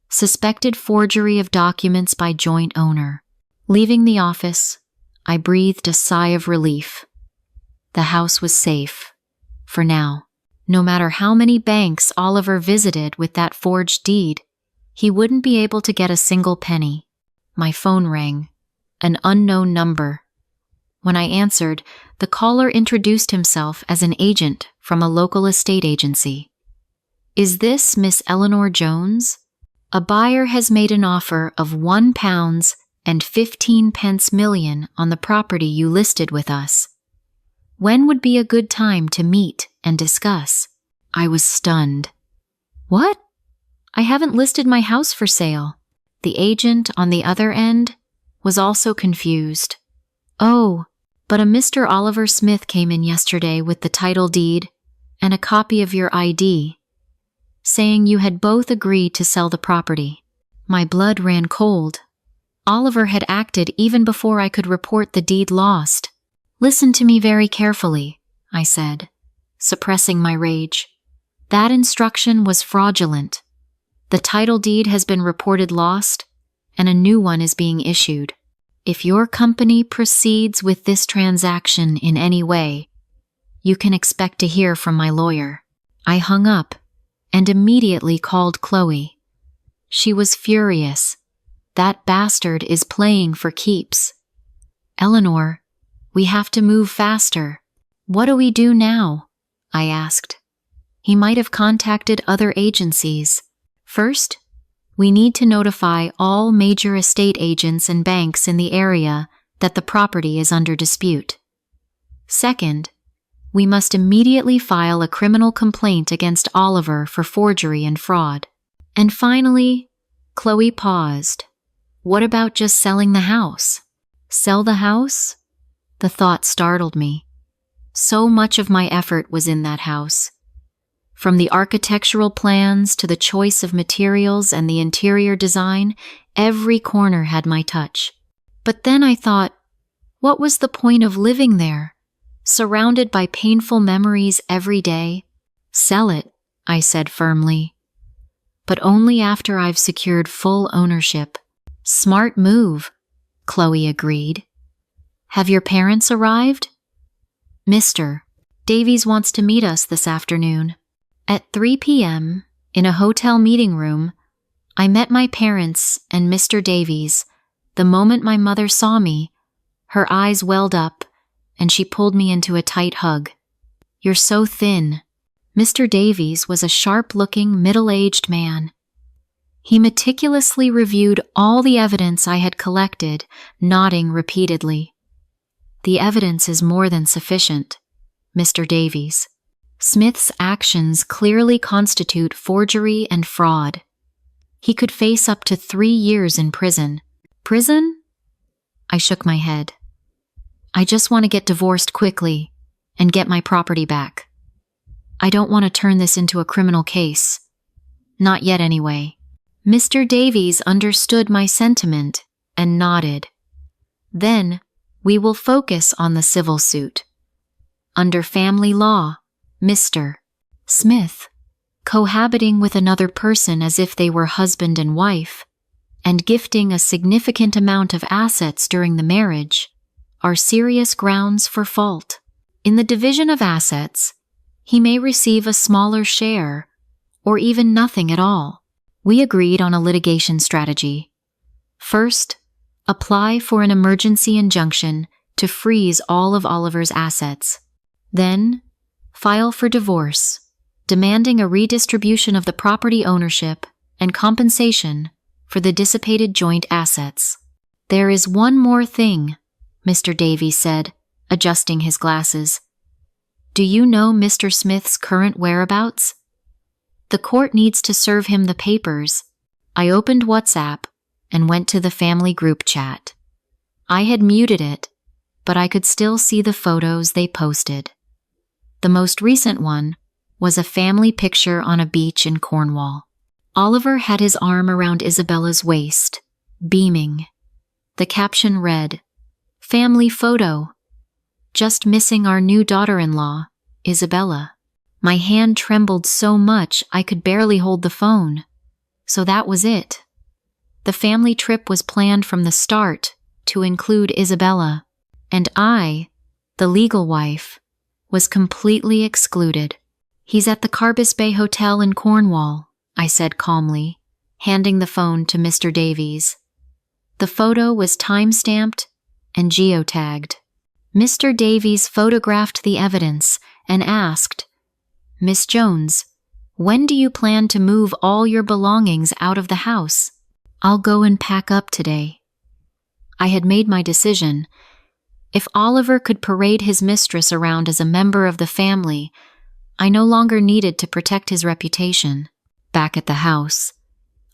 S1: suspected forgery of documents by joint owner. Leaving the office, I breathed a sigh of relief. The house was safe, for now. No matter how many banks Oliver visited with that forged deed, he wouldn't be able to get a single penny. My phone rang, an unknown number. When I answered, the caller introduced himself as an agent from a local estate agency. Is this Miss Eleanor Jones? A buyer has made an offer of £1.15 million on the property you listed with us. When would be a good time to meet and discuss? I was stunned. What? I haven't listed my house for sale. The agent on the other end was also confused. Oh, but a Mr. Oliver Smith came in yesterday with the title deed and a copy of your ID, saying you had both agreed to sell the property. My blood ran cold. Oliver had acted even before I could report the deed lost. Listen to me very carefully, I said, suppressing my rage. That instruction was fraudulent. The title deed has been reported lost, and a new one is being issued. If your company proceeds with this transaction in any way, you can expect to hear from my lawyer. I hung up and immediately called Chloe. She was furious. That bastard is playing for keeps. Eleanor, we have to move faster. What do we do now? I asked. He might have contacted other agencies. First, we need to notify all major estate agents and banks in the area that the property is under dispute. Second, we must immediately file a criminal complaint against Oliver for forgery and fraud. And finally, Chloe paused. What about just selling the house? Sell the house? The thought startled me. So much of my effort was in that house. From the architectural plans to the choice of materials and the interior design, every corner had my touch. But then I thought, what was the point of living there, surrounded by painful memories every day? Sell it, I said firmly. But only after I've secured full ownership. Smart move, Chloe agreed. Have your parents arrived? Mr. Davies wants to meet us this afternoon. At 3 p.m., in a hotel meeting room, I met my parents and Mr. Davies. The moment my mother saw me, her eyes welled up, and she pulled me into a tight hug. You're so thin. Mr. Davies was a sharp-looking, middle-aged man. He meticulously reviewed all the evidence I had collected, nodding repeatedly. The evidence is more than sufficient, Mr. Davies. Smith's actions clearly constitute forgery and fraud. He could face up to 3 years in prison. Prison? I shook my head. I just want to get divorced quickly and get my property back. I don't want to turn this into a criminal case. Not yet, anyway. Mr. Davies understood my sentiment and nodded. Then, we will focus on the civil suit. Under family law, Mr. Smith, cohabiting with another person as if they were husband and wife, and gifting a significant amount of assets during the marriage, are serious grounds for fault. In the division of assets, he may receive a smaller share, or even nothing at all. We agreed on a litigation strategy. First, apply for an emergency injunction to freeze all of Oliver's assets. Then, file for divorce, demanding a redistribution of the property ownership and compensation for the dissipated joint assets. "There is one more thing," Mr. Davies said, adjusting his glasses. "Do you know Mr. Smith's current whereabouts? The court needs to serve him the papers." I opened WhatsApp and went to the family group chat. I had muted it, but I could still see the photos they posted. The most recent one was a family picture on a beach in Cornwall. Oliver had his arm around Isabella's waist, beaming. The caption read, "Family photo. Just missing our new daughter-in-law, Isabella." My hand trembled so much I could barely hold the phone. So that was it. The family trip was planned from the start to include Isabella, and I, the legal wife, was completely excluded. "He's at the Carbis Bay Hotel in Cornwall," I said calmly, handing the phone to Mr. Davies. The photo was time-stamped and geotagged. Mr. Davies photographed the evidence and asked, "Miss Jones, when do you plan to move all your belongings out of the house?" "I'll go and pack up today." I had made my decision. If Oliver could parade his mistress around as a member of the family, I no longer needed to protect his reputation. Back at the house,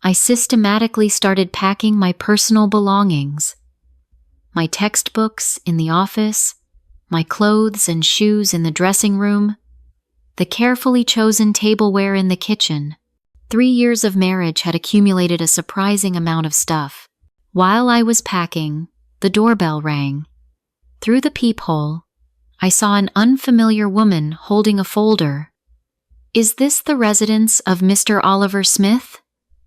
S1: I systematically started packing my personal belongings. My textbooks in the office, my clothes and shoes in the dressing room, the carefully chosen tableware in the kitchen. 3 years of marriage had accumulated a surprising amount of stuff. While I was packing, the doorbell rang. Through the peephole, I saw an unfamiliar woman holding a folder. "Is this the residence of Mr. Oliver Smith?"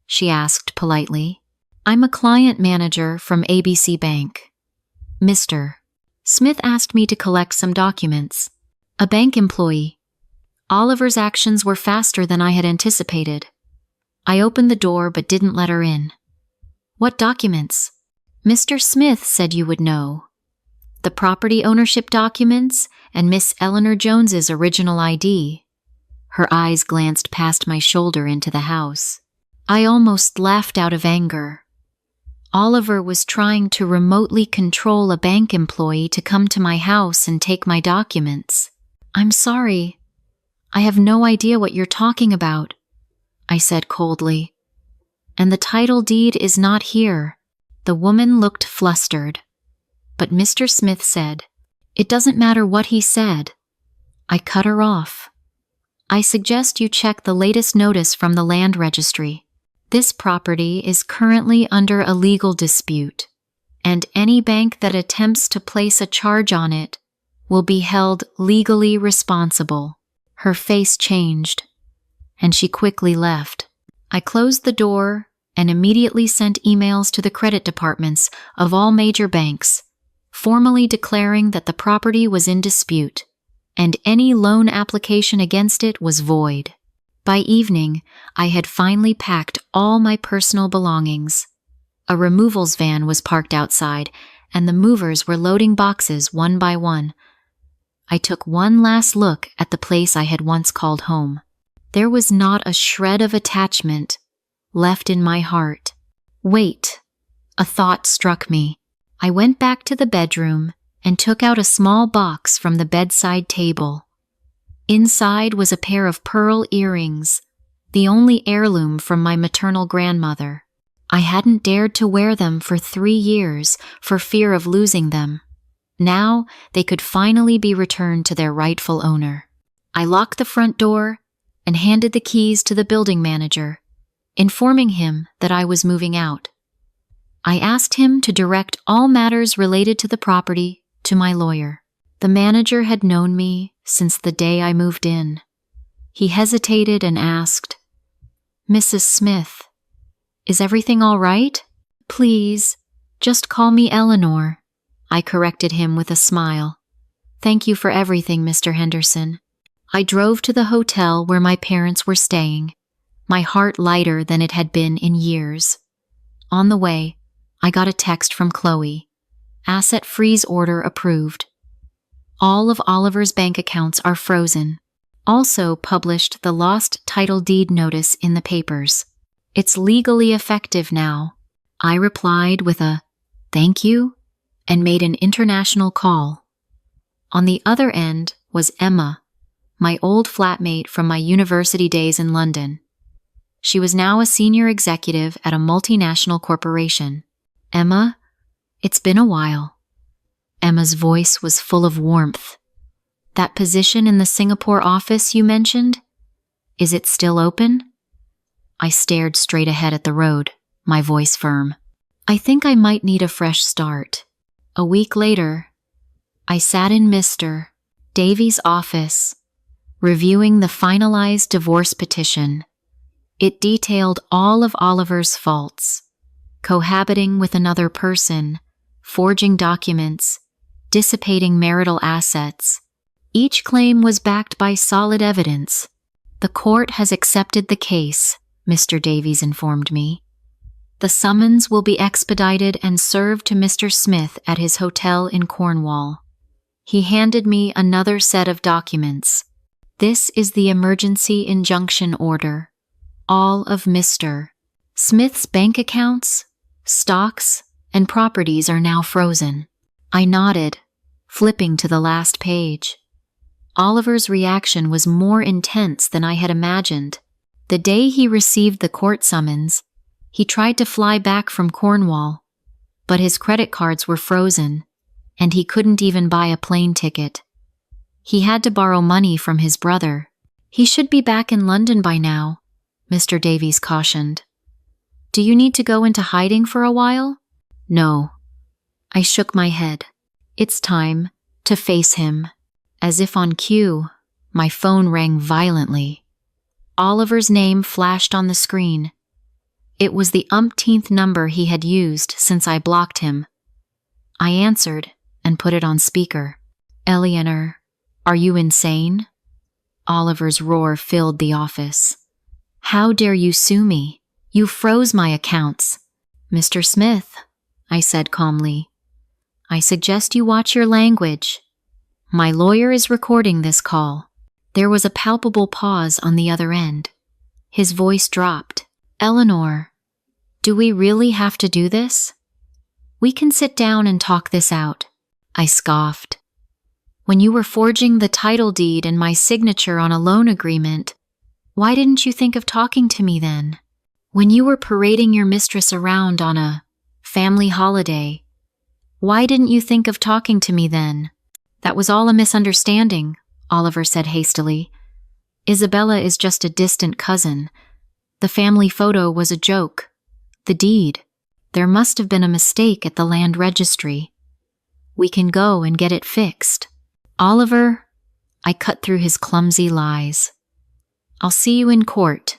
S1: she asked politely. "I'm a client manager from ABC Bank. Mr. Smith asked me to collect some documents." A bank employee. Oliver's actions were faster than I had anticipated. I opened the door but didn't let her in. "What documents?" "Mr. Smith said you would know. The property ownership documents and Miss Eleanor Jones's original ID." Her eyes glanced past my shoulder into the house. I almost laughed out of anger. Oliver was trying to remotely control a bank employee to come to my house and take my documents. "I'm sorry. I have no idea what you're talking about," I said coldly. "And the title deed is not here." The woman looked flustered. But Mr. Smith said, "It doesn't matter what he said." I cut her off. "I suggest you check the latest notice from the land registry. This property is currently under a legal dispute, and any bank that attempts to place a charge on it will be held legally responsible." Her face changed, and she quickly left. I closed the door and immediately sent emails to the credit departments of all major banks, formally declaring that the property was in dispute, and any loan application against it was void. By evening, I had finally packed all my personal belongings. A removals van was parked outside, and the movers were loading boxes one by one. I took one last look at the place I had once called home. There was not a shred of attachment left in my heart. Wait, a thought struck me. I went back to the bedroom and took out a small box from the bedside table. Inside was a pair of pearl earrings, the only heirloom from my maternal grandmother. I hadn't dared to wear them for 3 years for fear of losing them. Now they could finally be returned to their rightful owner. I locked the front door and handed the keys to the building manager, informing him that I was moving out. I asked him to direct all matters related to the property to my lawyer. The manager had known me since the day I moved in. He hesitated and asked, "Mrs. Smith, is everything all right? Please, just call me Eleanor." I corrected him with a smile. "Thank you for everything, Mr. Henderson." I drove to the hotel where my parents were staying, my heart lighter than it had been in years. On the way, I got a text from Chloe. "Asset freeze order approved. All of Oliver's bank accounts are frozen. also published the lost title deed notice in the papers. It's legally effective now. I replied with a thank you and made an international call. On the other end was Emma, my old flatmate from my university days in London. She was now a senior executive at a multinational corporation. Emma, it's been a while. Emma's voice was full of warmth. That position in the Singapore office you mentioned, is it still open? I stared straight ahead at the road, my voice firm. I think I might need a fresh start. A week later, I sat in Mr. Davies' office, reviewing the finalized divorce petition. It detailed all of Oliver's faults: cohabiting with another person, forging documents, dissipating marital assets. Each claim was backed by solid evidence. The court has accepted the case, Mr. Davies informed me. The summons will be expedited and served to Mr. Smith at his hotel in Cornwall. He handed me another set of documents. This is the emergency injunction order. All of Mr. Smith's bank accounts, stocks, and properties are now frozen. I nodded, flipping to the last page. Oliver's reaction was more intense than I had imagined. The day he received the court summons, he tried to fly back from Cornwall, but his credit cards were frozen, and he couldn't even buy a plane ticket. He had to borrow money from his brother. He should be back in London by now, Mr. Davies cautioned. Do you need to go into hiding for a while? No. I shook my head. It's time to face him. As if on cue, my phone rang violently. Oliver's name flashed on the screen. It was the umpteenth number he had used since I blocked him. I answered and put it on speaker. Eleanor, are you insane? Oliver's roar filled the office. How dare you sue me? You froze my accounts. Mr. Smith, I said calmly, I suggest you watch your language. My lawyer is recording this call. There was a palpable pause on the other end. His voice dropped. Eleanor, do we really have to do this? We can sit down and talk this out. I scoffed. When you were forging the title deed and my signature on a loan agreement, why didn't you think of talking to me then? When you were parading your mistress around on a family holiday, why didn't you think of talking to me then? That was all a misunderstanding, Oliver said hastily. Isabella is just a distant cousin. The family photo was a joke. The deed. There must have been a mistake at the land registry. We can go and get it fixed. Oliver, I cut through his clumsy lies. I'll see you in court.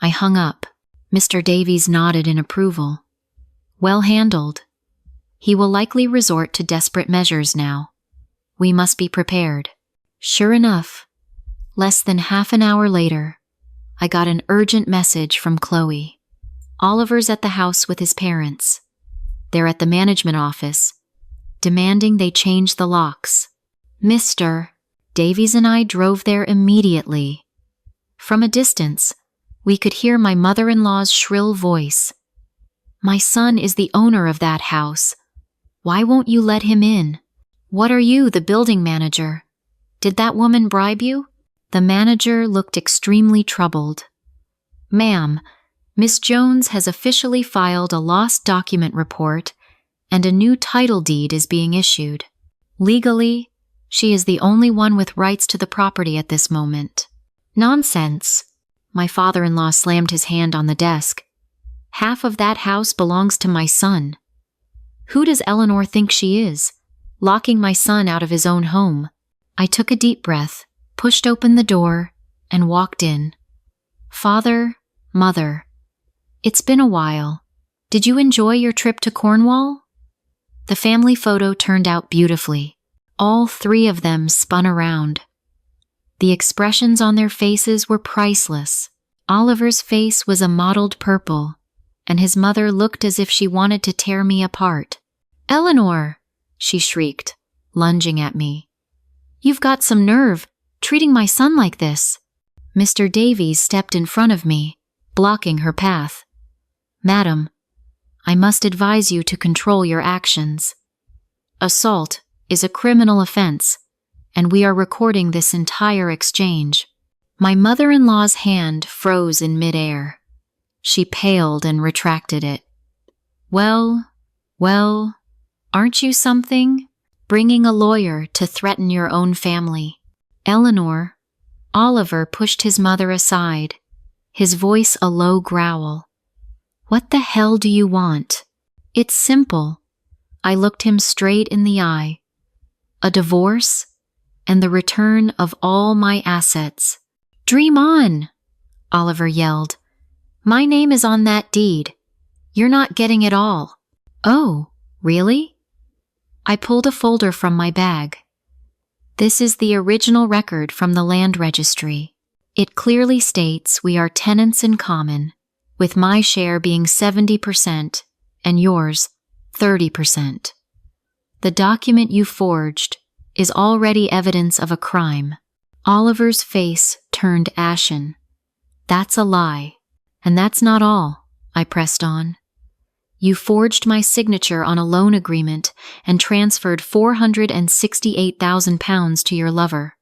S1: I hung up. Mr. Davies nodded in approval. Well handled. He will likely resort to desperate measures now. We must be prepared. Sure enough, less than half an hour later, I got an urgent message from Chloe. Oliver's at the house with his parents. They're at the management office, demanding they change the locks. Mr. Davies and I drove there immediately. From a distance, we could hear my mother-in-law's shrill voice. My son is the owner of that house. Why won't you let him in? What are you, the building manager? Did that woman bribe you? The manager looked extremely troubled. Ma'am, Miss Jones has officially filed a lost document report and a new title deed is being issued. Legally, she is the only one with rights to the property at this moment. Nonsense. My father-in-law slammed his hand on the desk. Half of that house belongs to my son. Who does Eleanor think she is, locking my son out of his own home? I took a deep breath, pushed open the door, and walked in. Father, Mother, it's been a while. Did you enjoy your trip to Cornwall? The family photo turned out beautifully. All three of them spun around. The expressions on their faces were priceless. Oliver's face was a mottled purple, and his mother looked as if she wanted to tear me apart. Eleanor, she shrieked, lunging at me. You've got some nerve. treating my son like this?" Mr. Davies stepped in front of me, blocking her path. "Madam, I must advise you to control your actions. Assault is a criminal offense, and we are recording this entire exchange." My mother-in-law's hand froze in midair. She paled and retracted it. Well, aren't you something? Bringing a lawyer to threaten your own family." "Eleanor," Oliver pushed his mother aside, his voice a low growl. "What the hell do you want?" "It's simple." I looked him straight in the eye. "A divorce and the return of all my assets." "Dream on!" Oliver yelled. "My name is on that deed. You're not getting it all." "Oh, really?" I pulled a folder from my bag. This is the original record from the land registry. It clearly states we are tenants in common, with my share being 70% and yours 30%. The document you forged is already evidence of a crime. Oliver's face turned ashen. "That's a lie. And that's not all," I pressed on. "You forged my signature on a loan agreement and transferred £468,000 to your lover.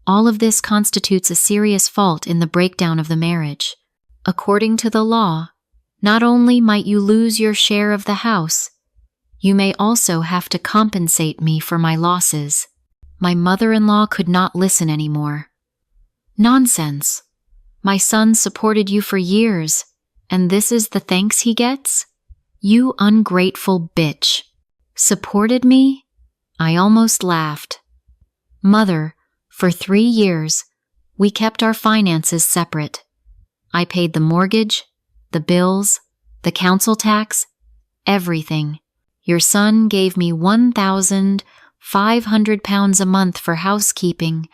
S1: All of this constitutes a serious fault in the breakdown of the marriage. According to the law, not only might you lose your share of the house, you may also have to compensate me for my losses." My mother-in-law could not listen anymore. "Nonsense. My son supported you for years, and this is the thanks he gets? You ungrateful bitch." "Supported me?" I almost laughed. "Mother, for 3 years, we kept our finances separate. I paid the mortgage, the bills, the council tax, everything. Your son gave me £1,500 a month for housekeeping,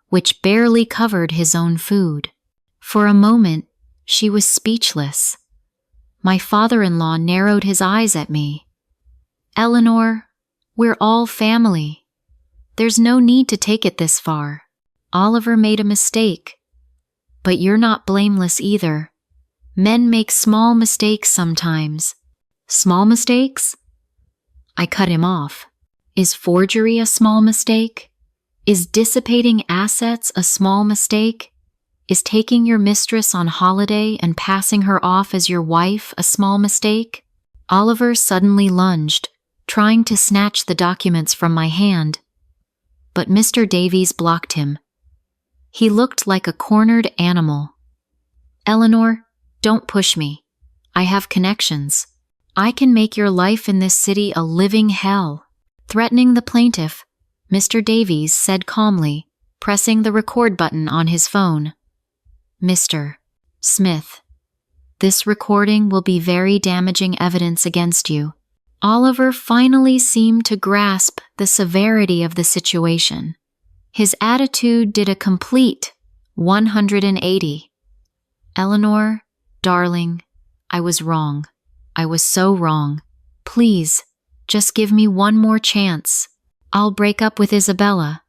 S1: which barely covered his own food." For a moment, she was speechless. My father-in-law narrowed his eyes at me. "Eleanor, we're all family. There's no need to take it this far. Oliver made a mistake. But you're not blameless either. Men make small mistakes sometimes." "Small mistakes?" I cut him off. "Is forgery a small mistake? Is dissipating assets a small mistake? Is taking your mistress on holiday and passing her off as your wife a small mistake?" Oliver suddenly lunged, trying to snatch the documents from my hand. But Mr. Davies blocked him. He looked like a cornered animal. "Eleanor, don't push me. I have connections. I can make your life in this city a living hell." Threatening the plaintiff, Mr. Davies said calmly, pressing the record button on his phone, "Mr. Smith, this recording will be very damaging evidence against you." Oliver finally seemed to grasp the severity of the situation. His attitude did a complete 180. "Eleanor, darling, I was wrong. I was so wrong. Please, just give me one more chance. I'll break up with Isabella.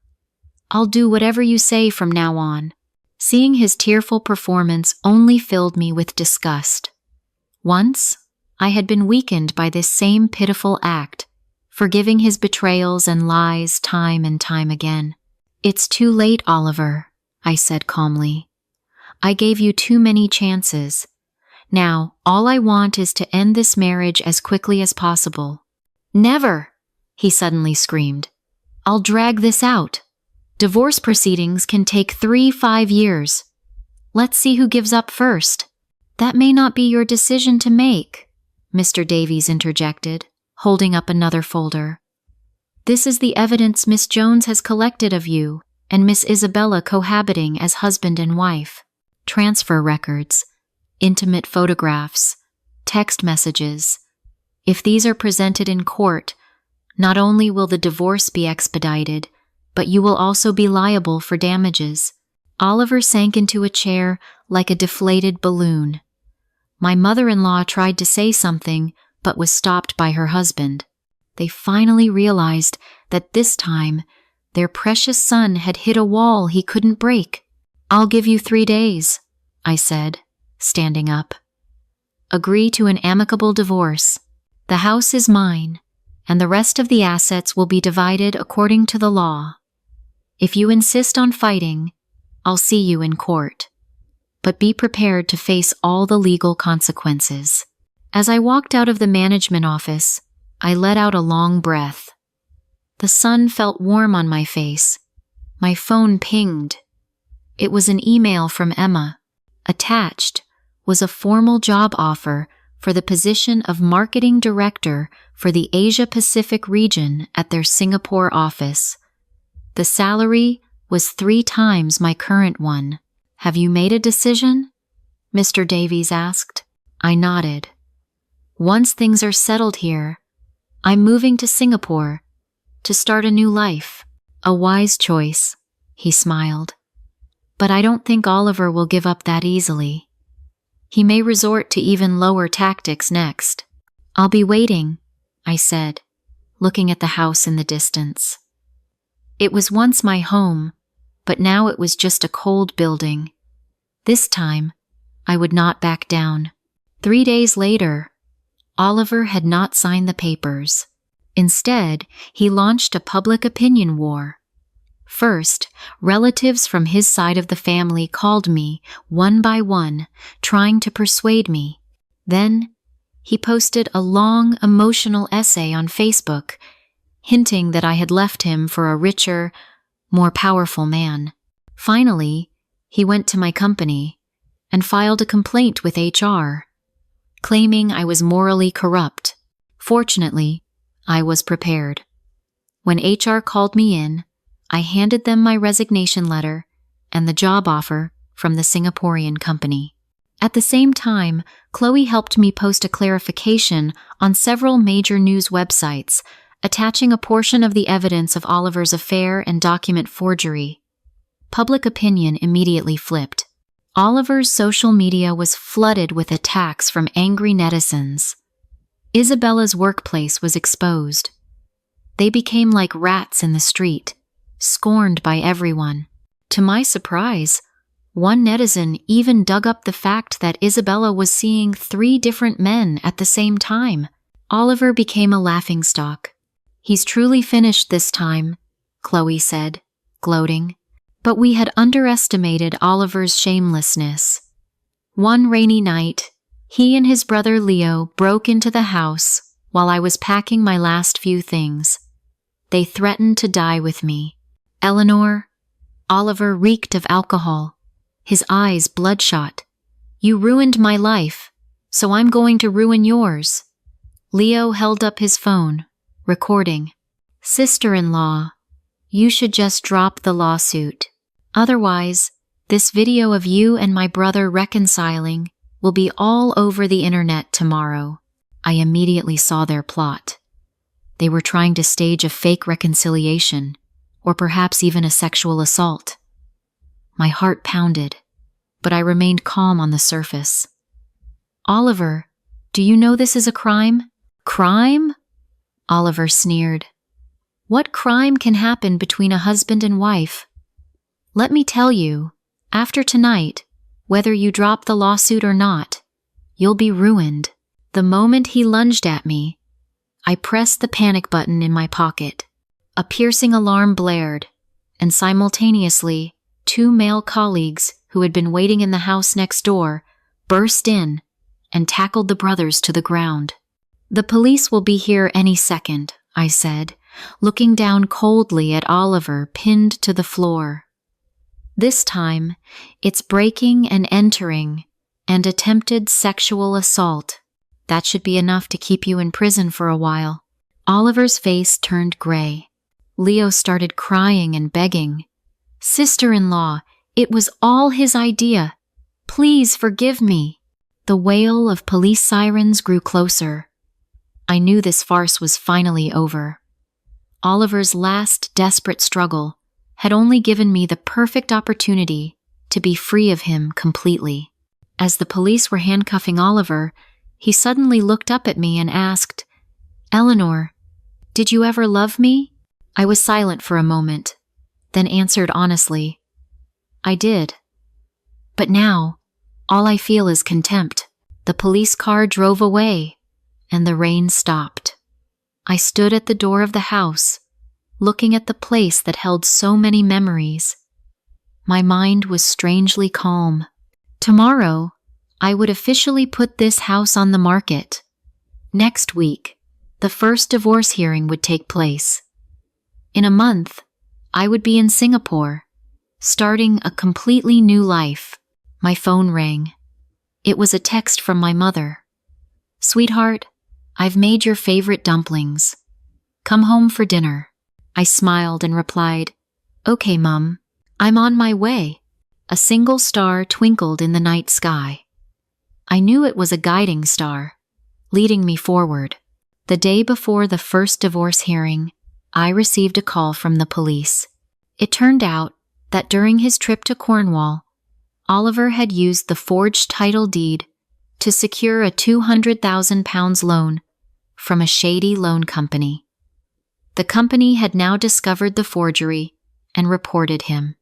S1: I'll do whatever you say from now on." Seeing his tearful performance only filled me with disgust. Once, I had been weakened by this same pitiful act, forgiving his betrayals and lies time and time again. "It's too late, Oliver," I said calmly. "I gave you too many chances. Now, all I want is to end this marriage as quickly as possible." "Never!" he suddenly screamed. "I'll drag this out. Divorce proceedings can take 3-5 years. Let's see who gives up first." "That may not be your decision to make," Mr. Davies interjected, holding up another folder. "This is the evidence Miss Jones has collected of you and Miss Isabella cohabiting as husband and wife. Transfer records, intimate photographs, text messages. If these are presented in court, not only will the divorce be expedited, but you will also be liable for damages." Oliver sank into a chair like a deflated balloon. My mother-in-law tried to say something, but was stopped by her husband. They finally realized that this time Their precious son had hit a wall he couldn't break. "I'll give you 3 days," I said, standing up. "Agree to an amicable divorce. The house is mine, and the rest of the assets will be divided according to the law. If you insist on fighting, I'll see you in court. But be prepared to face all the legal consequences." As I walked out of the management office, I let out a long breath. The sun felt warm on my face. My phone pinged. It was an email from Emma. Attached was a formal job offer for the position of marketing director for the Asia-Pacific region at their Singapore office. The salary was 3 times my current one. "Have you made a decision?" Mr. Davies asked. I nodded. "Once things are settled here, I'm moving to Singapore to start a new life." "A wise choice," he smiled. "But I don't think Oliver will give up that easily. He may resort to even lower tactics next." "I'll be waiting," I said, looking at the house in the distance. It was once my home, but now it was just a cold building. This time, I would not back down. 3 days later, Oliver had not signed the papers. Instead, he launched a public opinion war. First, relatives from his side of the family called me, one by one, trying to persuade me. Then, he posted a long, emotional essay on Facebook, hinting that I had left him for a richer, more powerful man. Finally, he went to my company and filed a complaint with HR, claiming I was morally corrupt. Fortunately, I was prepared. When HR called me in, I handed them my resignation letter and the job offer from the Singaporean company. At the same time, Chloe helped me post a clarification on several major news websites, attaching a portion of the evidence of Oliver's affair and document forgery. Public opinion immediately flipped. Oliver's social media was flooded with attacks from angry netizens. Isabella's workplace was exposed. They became like rats in the street, scorned by everyone. To my surprise, one netizen even dug up the fact that Isabella was seeing 3 different men at the same time. Oliver became a laughingstock. "He's truly finished this time," Chloe said, gloating. But we had underestimated Oliver's shamelessness. One rainy night, he and his brother Leo broke into the house while I was packing my last few things. They threatened to die with me. "Eleanor," Oliver reeked of alcohol, his eyes bloodshot. "You ruined my life, so I'm going to ruin yours." Leo held up his phone, recording. "Sister-in-law, you should just drop the lawsuit. Otherwise, this video of you and my brother reconciling will be all over the internet tomorrow." I immediately saw their plot. They were trying to stage a fake reconciliation, or perhaps even a sexual assault. My heart pounded, but I remained calm on the surface. "Oliver, do you know this is a crime?" "Crime?" Oliver sneered. "What crime can happen between a husband and wife? Let me tell you, after tonight, whether you drop the lawsuit or not, you'll be ruined." The moment he lunged at me, I pressed the panic button in my pocket. A piercing alarm blared, and simultaneously, 2 male colleagues who had been waiting in the house next door burst in and tackled the brothers to the ground. "The police will be here any second," I said, looking down coldly at Oliver pinned to the floor. "This time, it's breaking and entering and attempted sexual assault. That should be enough to keep you in prison for a while." Oliver's face turned gray. Leo started crying and begging. "Sister-in-law, it was all his idea. Please forgive me." The wail of police sirens grew closer. I knew this farce was finally over. Oliver's last desperate struggle had only given me the perfect opportunity to be free of him completely. As the police were handcuffing Oliver, he suddenly looked up at me and asked, "Eleanor, did you ever love me?" I was silent for a moment, then answered honestly, I did. But now, all I feel is contempt. The police car drove away, and the rain stopped. I stood at the door of the house, looking at the place that held so many memories. My mind was strangely calm. Tomorrow, I would officially put this house on the market. Next week, the first divorce hearing would take place. In a month, I would be in Singapore, starting a completely new life. My phone rang. It was a text from my mother. Sweetheart, I've made your favorite dumplings. Come home for dinner. I smiled and replied, Okay, Mum, I'm on my way. A single star twinkled in the night sky. I knew it was a guiding star, leading me forward. The day before the first divorce hearing, I received a call from the police. It turned out that during his trip to Cornwall, Oliver had used the forged title deed to secure a £200,000 loan from a shady loan company. The company had now discovered the forgery and reported him.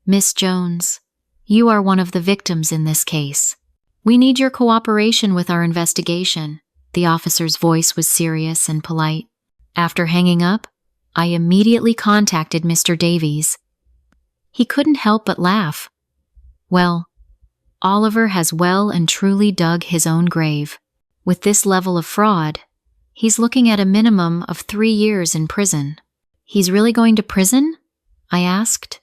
S1: Miss Jones, you are one of the victims in this case. We need your cooperation with our investigation. The officer's voice was serious and polite. After hanging up, I immediately contacted Mr. Davies. He couldn't help but laugh. Well, Oliver has well and truly dug his own grave. With this level of fraud, he's looking at a minimum of 3 years in prison. He's really going to prison? I asked.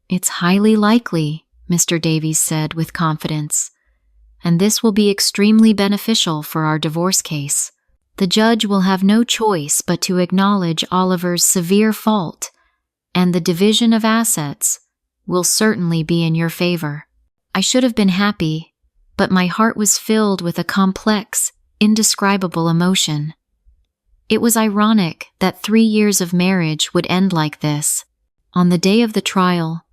S1: It's highly likely, Mr. Davies said with confidence, and this will be extremely beneficial for our divorce case. The judge will have no choice but to acknowledge Oliver's severe fault, and the division of assets will certainly be in your favor. I should have been happy, but my heart was filled with a complex, indescribable emotion. It was ironic that 3 years of marriage would end like this. On the day of the trial,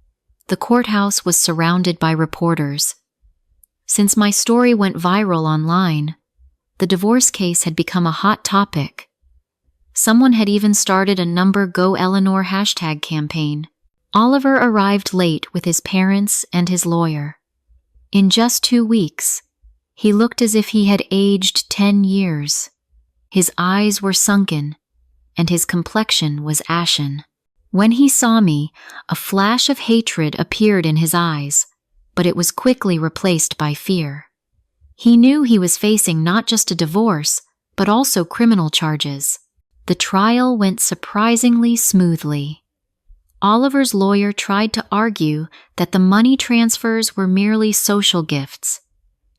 S1: the courthouse was surrounded by reporters. Since my story went viral online, the divorce case had become a hot topic. Someone had even started a #GoEleanor hashtag campaign. Oliver arrived late with his parents and his lawyer. In just 2 weeks, he looked as if he had aged 10 years. His eyes were sunken, and his complexion was ashen. When he saw me, a flash of hatred appeared in his eyes, but it was quickly replaced by fear. He knew he was facing not just a divorce, but also criminal charges. The trial went surprisingly smoothly. Oliver's lawyer tried to argue that the money transfers were merely social gifts,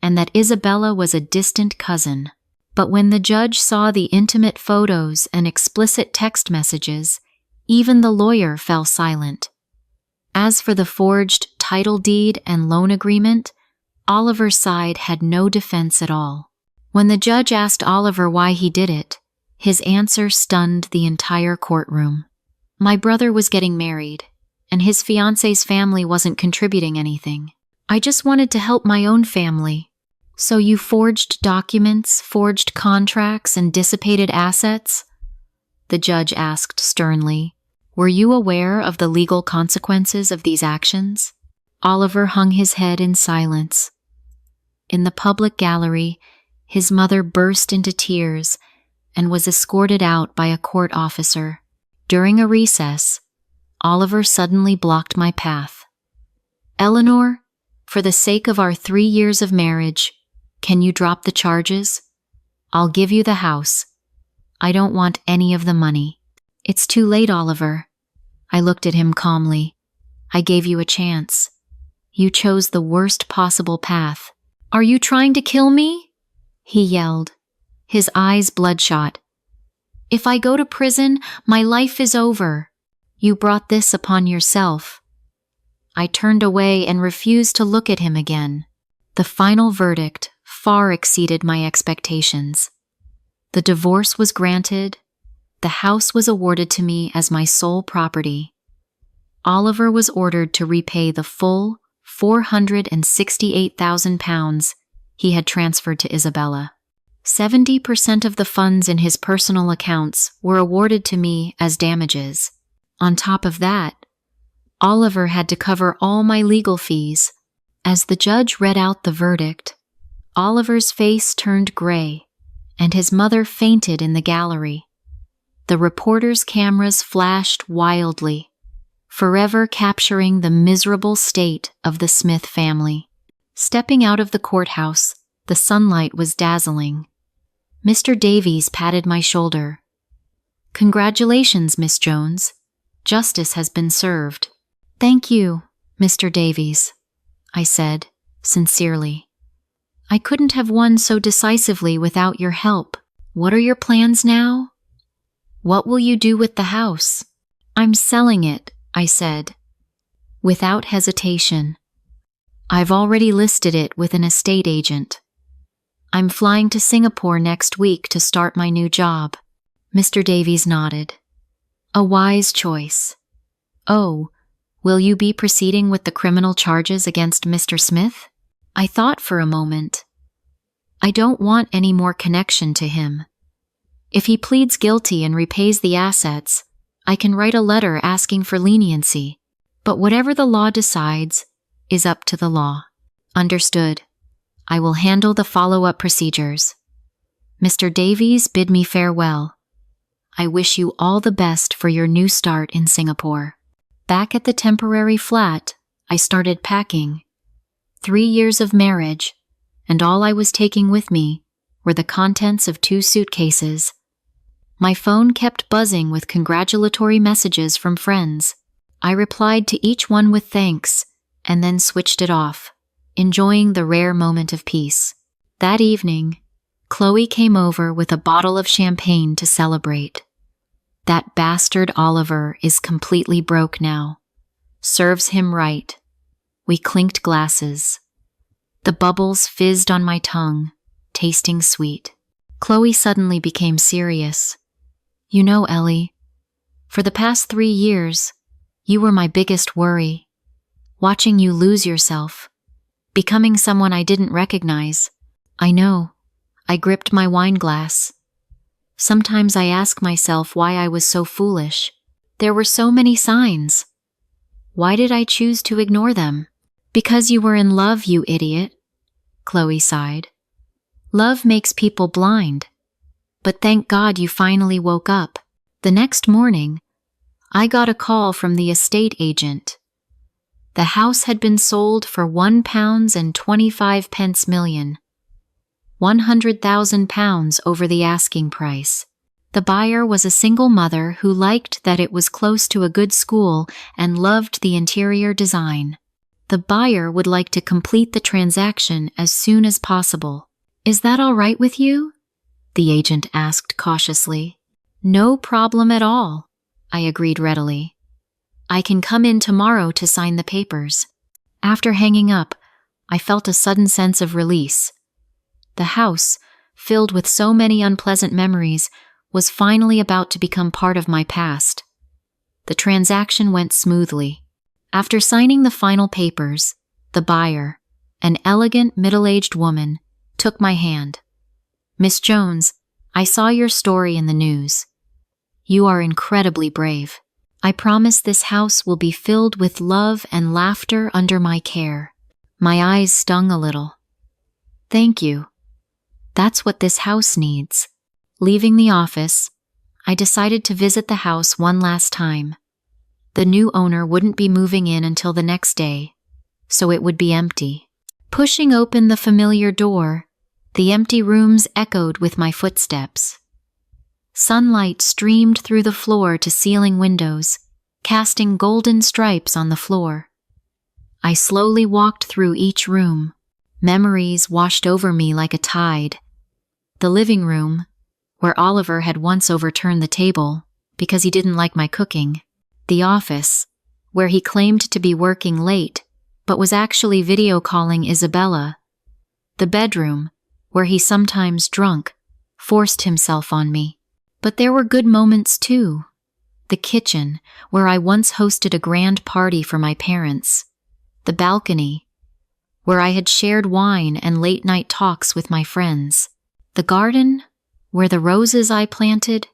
S1: and that Isabella was a distant cousin. But when the judge saw the intimate photos and explicit text messages, even the lawyer fell silent. As for the forged title deed and loan agreement, Oliver's side had no defense at all. When the judge asked Oliver why he did it, his answer stunned the entire courtroom. My brother was getting married, and his fiancé's family wasn't contributing anything. I just wanted to help my own family. So you forged documents, forged contracts, and dissipated assets? The judge asked sternly. Were you aware of the legal consequences of these actions? Oliver hung his head in silence. In the public gallery, his mother burst into tears and was escorted out by a court officer. During a recess, Oliver suddenly blocked my path. Eleanor, for the sake of our 3 years of marriage, can you drop the charges? I'll give you the house. I don't want any of the money. It's too late, Oliver. I looked at him calmly. I gave you a chance. You chose the worst possible path. Are you trying to kill me? He yelled, his eyes bloodshot. If I go to prison, my life is over. You brought this upon yourself. I turned away and refused to look at him again. The final verdict far exceeded my expectations. The divorce was granted. The house was awarded to me as my sole property. Oliver was ordered to repay the full £468,000 he had transferred to Isabella. 70% of the funds in his personal accounts were awarded to me as damages. On top of that, Oliver had to cover all my legal fees. As the judge read out the verdict, Oliver's face turned gray, and his mother fainted in the gallery. The reporters' cameras flashed wildly, forever capturing the miserable state of the Smith family. Stepping out of the courthouse, the sunlight was dazzling. Mr. Davies patted my shoulder. "Congratulations, Miss Jones. Justice has been served." "Thank you, Mr. Davies," I said, sincerely. "I couldn't have won so decisively without your help. What are your plans now? What will you do with the house?" "I'm selling it," I said, without hesitation. "I've already listed it with an estate agent. I'm flying to Singapore next week to start my new job." Mr. Davies nodded. "A wise choice. Oh, will you be proceeding with the criminal charges against Mr. Smith?" I thought for a moment. I don't want any more connection to him. If he pleads guilty and repays the assets, I can write a letter asking for leniency. But whatever the law decides is up to the law. "Understood. I will handle the follow-up procedures." Mr. Davies bid me farewell. "I wish you all the best for your new start in Singapore." Back at the temporary flat, I started packing. 3 years of marriage, and all I was taking with me were the contents of 2 suitcases. My phone kept buzzing with congratulatory messages from friends. I replied to each one with thanks, and then switched it off, enjoying the rare moment of peace. That evening, Chloe came over with a bottle of champagne to celebrate. That bastard Oliver is completely broke now. Serves him right. We clinked glasses. The bubbles fizzed on my tongue, tasting sweet. Chloe suddenly became serious. "You know, Ellie, for the past 3 years, you were my biggest worry. Watching you lose yourself, becoming someone I didn't recognize." "I know." I gripped my wine glass. "Sometimes I ask myself why I was so foolish. There were so many signs. Why did I choose to ignore them?" "Because you were in love, you idiot," Chloe sighed. "Love makes people blind. But thank God you finally woke up." The next morning, I got a call from the estate agent. The house had been sold for £1.25 million, £100,000 over the asking price. The buyer was a single mother who liked that it was close to a good school and loved the interior design. The buyer would like to complete the transaction as soon as possible. "Is that all right with you?" the agent asked cautiously. "No problem at all," I agreed readily. "I can come in tomorrow to sign the papers." After hanging up, I felt a sudden sense of release. The house, filled with so many unpleasant memories, was finally about to become part of my past. The transaction went smoothly. After signing the final papers, the buyer, an elegant middle-aged woman, took my hand. "Miss Jones, I saw your story in the news. You are incredibly brave. I promise this house will be filled with love and laughter under my care." My eyes stung a little. "Thank you. That's what this house needs." Leaving the office, I decided to visit the house one last time. The new owner wouldn't be moving in until the next day, so it would be empty. Pushing open the familiar door, the empty rooms echoed with my footsteps. Sunlight streamed through the floor-to-ceiling windows, casting golden stripes on the floor. I slowly walked through each room. Memories washed over me like a tide. The living room, where Oliver had once overturned the table because he didn't like my cooking. The office, where he claimed to be working late but was actually video calling Isabella. The bedroom, where he sometimes drunk, forced himself on me. But there were good moments too. The kitchen, where I once hosted a grand party for my parents. The balcony, where I had shared wine and late-night talks with my friends. The garden, where the roses I planted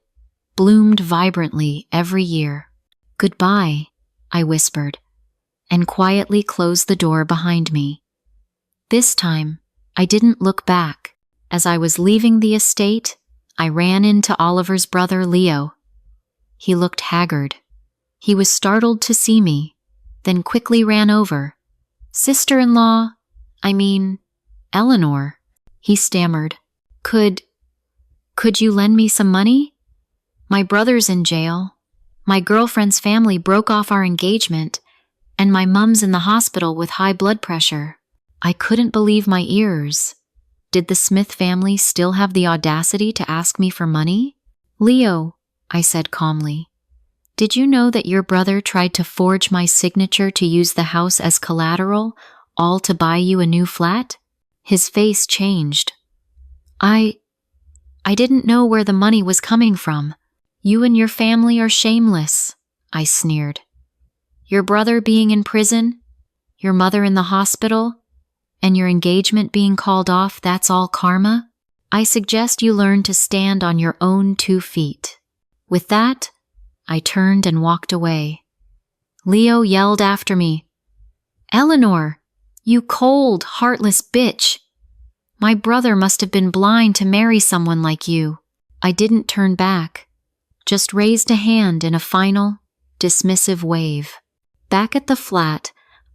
S1: bloomed vibrantly every year. "Goodbye," I whispered, and quietly closed the door behind me. This time, I didn't look back. As I was leaving the estate, I ran into Oliver's brother Leo. He looked haggard. He was startled to see me, then quickly ran over. "Sister-in-law, I mean, Eleanor," he stammered. Could you lend me some money? My brother's in jail. My girlfriend's family broke off our engagement, and my mum's in the hospital with high blood pressure." I couldn't believe my ears. Did the Smith family still have the audacity to ask me for money? "Leo," I said calmly, "did you know that your brother tried to forge my signature to use the house as collateral, all to buy you a new flat?" His face changed. I didn't know where the money was coming from. "You and your family are shameless," I sneered. "Your brother being in prison, your mother in the hospital, and your engagement being called off, that's all karma? I suggest you learn to stand on your own 2 feet. With that, I turned and walked away. Leo yelled after me, "Eleanor, you cold, heartless bitch. My brother must have been blind to marry someone like you." I didn't turn back, just raised a hand in a final, dismissive wave. Back at the flat,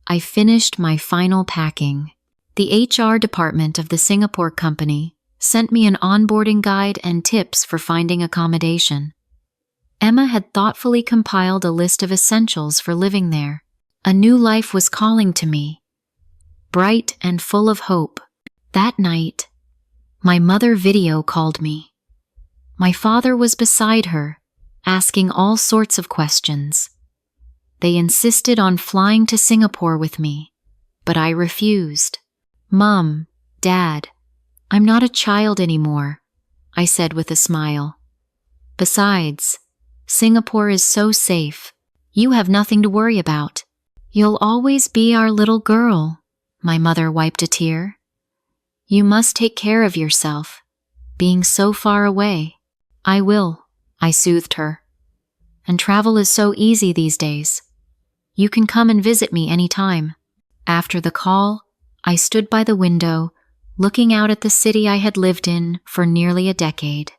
S1: I finished my final packing. The HR department of the Singapore company sent me an onboarding guide and tips for finding accommodation. Emma had thoughtfully compiled a list of essentials for living there. A new life was calling to me, bright and full of hope. That night, my mother video called me. My father was beside her, asking all sorts of questions. They insisted on flying to Singapore with me, but I refused. "Mom, Dad, I'm not a child anymore," I said with a smile. "Besides, Singapore is so safe. You have nothing to worry about. You'll always be our little girl." My mother wiped a tear. "You must take care of yourself, being so far away." "I will," I soothed her. "And travel is so easy these days. You can come and visit me anytime." After the call, I stood by the window, looking out at the city I had lived in for nearly a decade.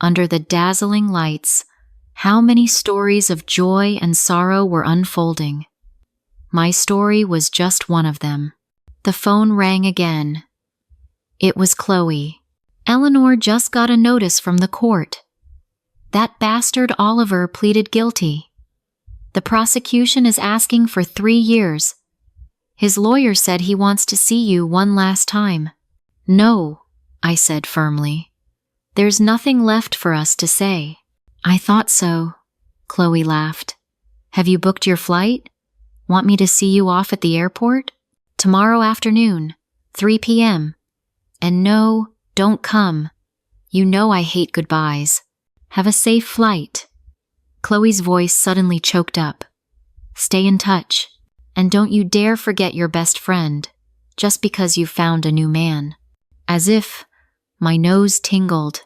S1: Under the dazzling lights, how many stories of joy and sorrow were unfolding. My story was just one of them. The phone rang again. It was Chloe. "Eleanor just got a notice from the court. That bastard Oliver pleaded guilty. The prosecution is asking for 3 years. His lawyer said he wants to see you one last time." "No," I said firmly. "There's nothing left for us to say." "I thought so," Chloe laughed. "Have you booked your flight? Want me to see you off at the airport? Tomorrow afternoon, 3 p.m. And no, don't come. You know I hate goodbyes. Have a safe flight." Chloe's voice suddenly choked up. "Stay in touch. And don't you dare forget your best friend, just because you've found a new man." As if my nose tingled.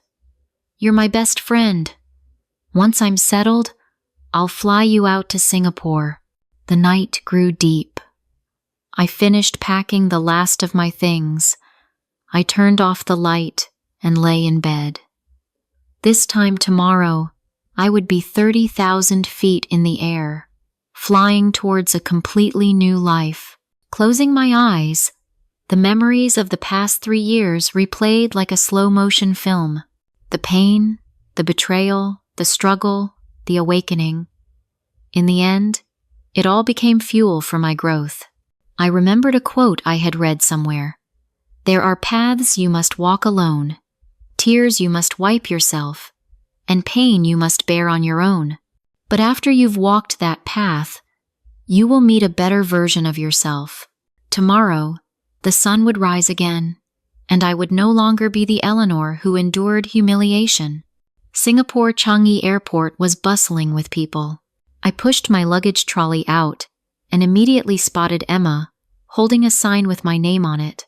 S1: "You're my best friend. Once I'm settled, I'll fly you out to Singapore." The night grew deep. I finished packing the last of my things. I turned off the light and lay in bed. This time tomorrow, I would be 30,000 feet in the air, flying towards a completely new life. Closing my eyes, the memories of the past 3 years replayed like a slow-motion film. The pain, the betrayal, the struggle, the awakening. In the end, it all became fuel for my growth. I remembered a quote I had read somewhere. "There are paths you must walk alone, tears you must wipe yourself, and pain you must bear on your own. But after you've walked that path, you will meet a better version of yourself." Tomorrow, the sun would rise again, and I would no longer be the Eleanor who endured humiliation. Singapore Changi Airport was bustling with people. I pushed my luggage trolley out and immediately spotted Emma, holding a sign with my name on it.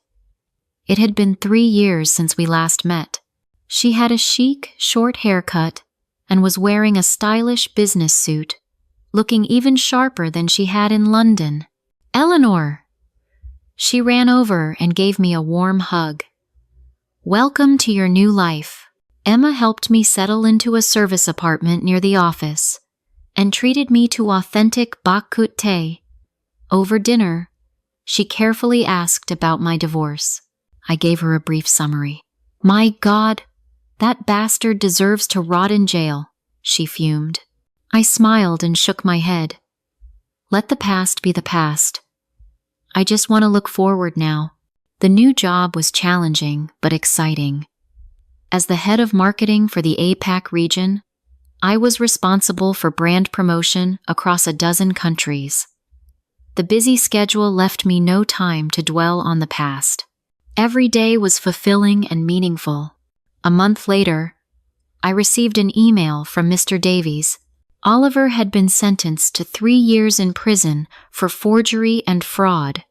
S1: It had been 3 years since we last met. She had a chic, short haircut and was wearing a stylish business suit, looking even sharper than she had in London. "Eleanor!" She ran over and gave me a warm hug. "Welcome to your new life." Emma helped me settle into a service apartment near the office and treated me to authentic Bankrupt tea. Over dinner, she carefully asked about my divorce. I gave her a brief summary. "My God, that bastard deserves to rot in jail," she fumed. I smiled and shook my head. Let the past be the past. I just want to look forward now. The new job was challenging but exciting. As the head of marketing for the APAC region, I was responsible for brand promotion across a dozen countries. The busy schedule left me no time to dwell on the past. Every day was fulfilling and meaningful. A month later, I received an email from Mr. Davies. Oliver had been sentenced to 3 years in prison for forgery and fraud.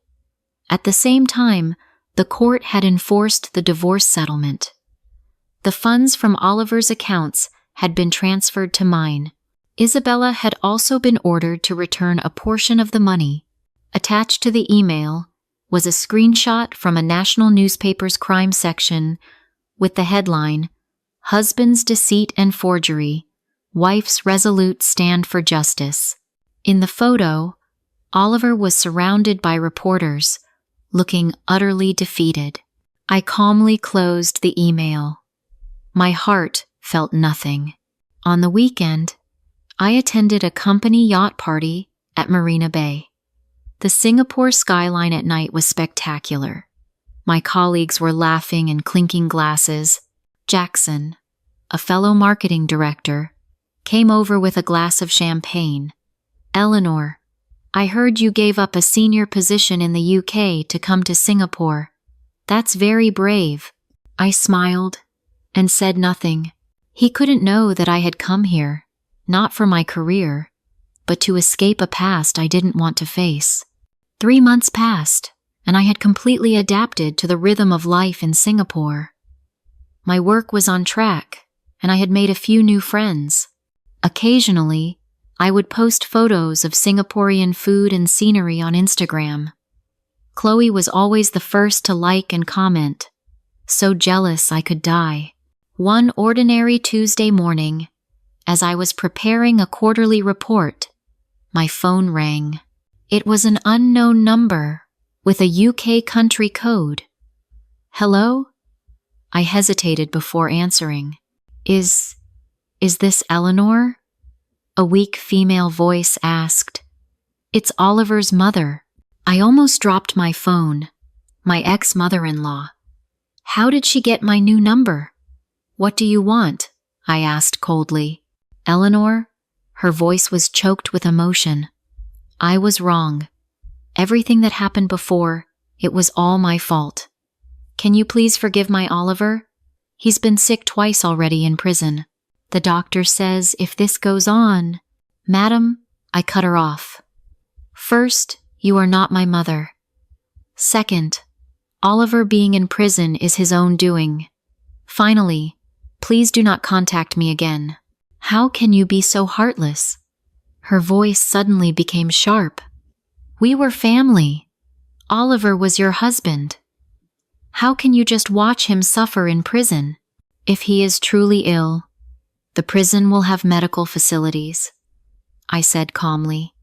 S1: At the same time, the court had enforced the divorce settlement. The funds from Oliver's accounts had been transferred to mine. Isabella had also been ordered to return a portion of the money. Attached to the email was a screenshot from a national newspaper's crime section with the headline, "Husband's Deceit and Forgery, Wife's Resolute Stand for Justice." In the photo, Oliver was surrounded by reporters, looking utterly defeated. I calmly closed the email. My heart felt nothing. On the weekend, I attended a company yacht party at Marina Bay. The Singapore skyline at night was spectacular. My colleagues were laughing and clinking glasses. Jackson, a fellow marketing director, came over with a glass of champagne. "Eleanor, I heard you gave up a senior position in the UK to come to Singapore. That's very brave." I smiled and said nothing. He couldn't know that I had come here, not for my career, but to escape a past I didn't want to face. 3 months passed, and I had completely adapted to the rhythm of life in Singapore. My work was on track, and I had made a few new friends. Occasionally, I would post photos of Singaporean food and scenery on Instagram. Chloe was always the first to like and comment. So jealous I could die. One ordinary Tuesday morning, as I was preparing a quarterly report, my phone rang. It was an unknown number with a UK country code. "Hello?" I hesitated before answering. Is this Eleanor?" A weak female voice asked. "It's Oliver's mother." I almost dropped my phone. My ex-mother-in-law. How did she get my new number? "What do you want?" I asked coldly. "Eleanor?" Her voice was choked with emotion. "I was wrong. Everything that happened before, it was all my fault. Can you please forgive my Oliver? He's been sick twice already in prison. The doctor says if this goes on..." "Madam," I cut her off. "First, you are not my mother. Second, Oliver being in prison is his own doing. Finally, please do not contact me again." "How can you be so heartless?" Her voice suddenly became sharp. "We were family. Oliver was your husband. How can you just watch him suffer in prison? If he is truly ill, the prison will have medical facilities," I said calmly.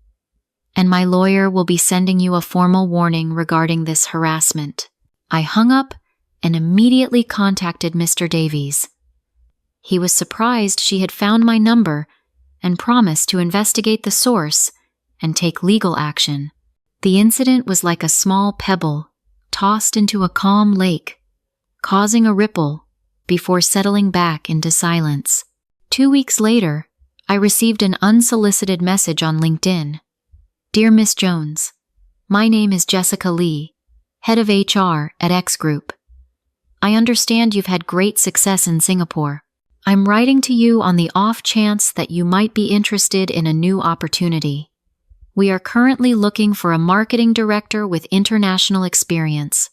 S1: "And my lawyer will be sending you a formal warning regarding this harassment." I hung up and immediately contacted Mr. Davies. He was surprised she had found my number and promised to investigate the source and take legal action. The incident was like a small pebble tossed into a calm lake, causing a ripple before settling back into silence. 2 weeks later, I received an unsolicited message on LinkedIn. "Dear Miss Jones, my name is Jessica Lee, head of HR at X Group. I understand you've had great success in Singapore. I'm writing to you on the off chance that you might be interested in a new opportunity. We are currently looking for a marketing director with international experience.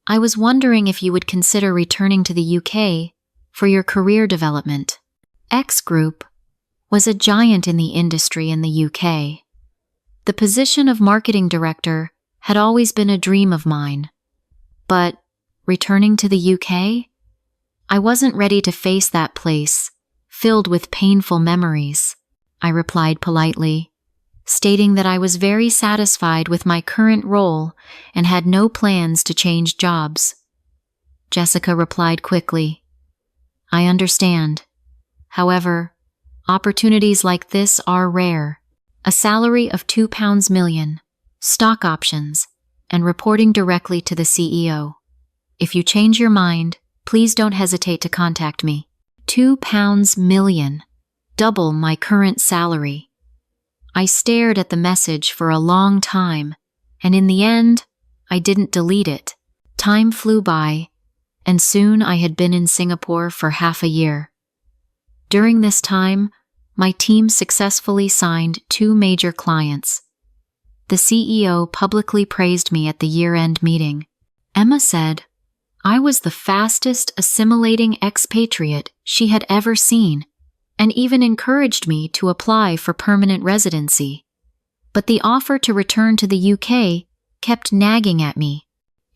S1: I was wondering if you would consider returning to the UK for your career development." X Group was a giant in the industry in the UK. The position of marketing director had always been a dream of mine. But returning to the UK? I wasn't ready to face that place, filled with painful memories. I replied politely, stating that I was very satisfied with my current role and had no plans to change jobs. Jessica replied quickly, I understand. However, opportunities like this are rare. A salary of £2 million, stock options, and reporting directly to the CEO. If you change your mind, please don't hesitate to contact me. £2 million, double my current salary. I stared at the message for a long time, and in the end, I didn't delete it. Time flew by, and soon I had been in Singapore for half a year. During this time, my team successfully signed 2 major clients. The CEO publicly praised me at the year-end meeting. Emma said, I was the fastest assimilating expatriate she had ever seen, and even encouraged me to apply for permanent residency. But the offer to return to the UK kept nagging at me.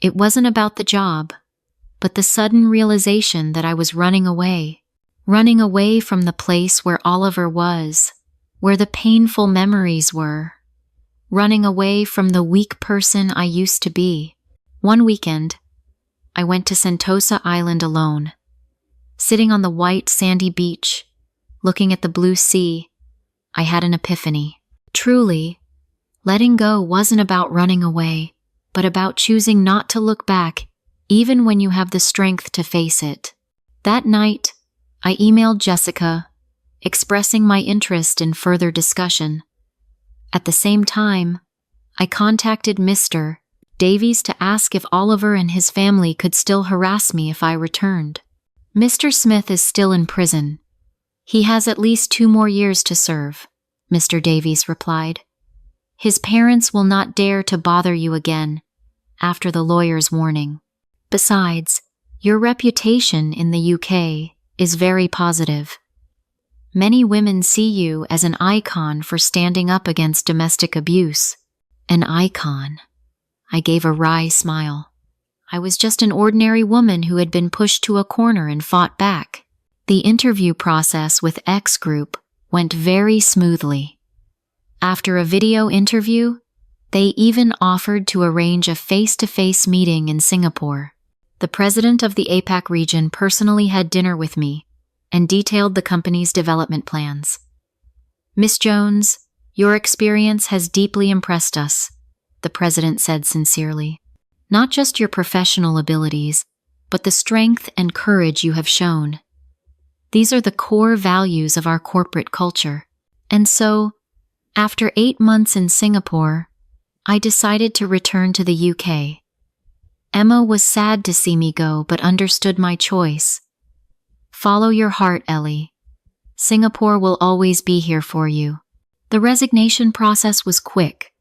S1: It wasn't about the job, but the sudden realization that I was running away from the place where Oliver was, where the painful memories were, running away from the weak person I used to be. One weekend, I went to Sentosa Island alone. Sitting on the white sandy beach, looking at the blue sea, I had an epiphany. Truly, letting go wasn't about running away, but about choosing not to look back, even when you have the strength to face it. That night, I emailed Jessica, expressing my interest in further discussion. At the same time, I contacted Mr. Davies to ask if Oliver and his family could still harass me if I returned. Mr. Smith is still in prison. He has at least 2 more years to serve, Mr. Davies replied. His parents will not dare to bother you again, after the lawyer's warning. Besides, your reputation in the UK is very positive. Many women see you as an icon for standing up against domestic abuse. An icon. I gave a wry smile. I was just an ordinary woman who had been pushed to a corner and fought back. The interview process with X Group went very smoothly. After a video interview, they even offered to arrange a face-to-face meeting in Singapore. The president of the APAC region personally had dinner with me and detailed the company's development plans. Miss Jones, your experience has deeply impressed us, the president said sincerely. Not just your professional abilities, but the strength and courage you have shown. These are the core values of our corporate culture. And so, after 8 months in Singapore, I decided to return to the UK. Emma was sad to see me go, but understood my choice. Follow your heart, Ellie. Singapore will always be here for you. The resignation process was quick.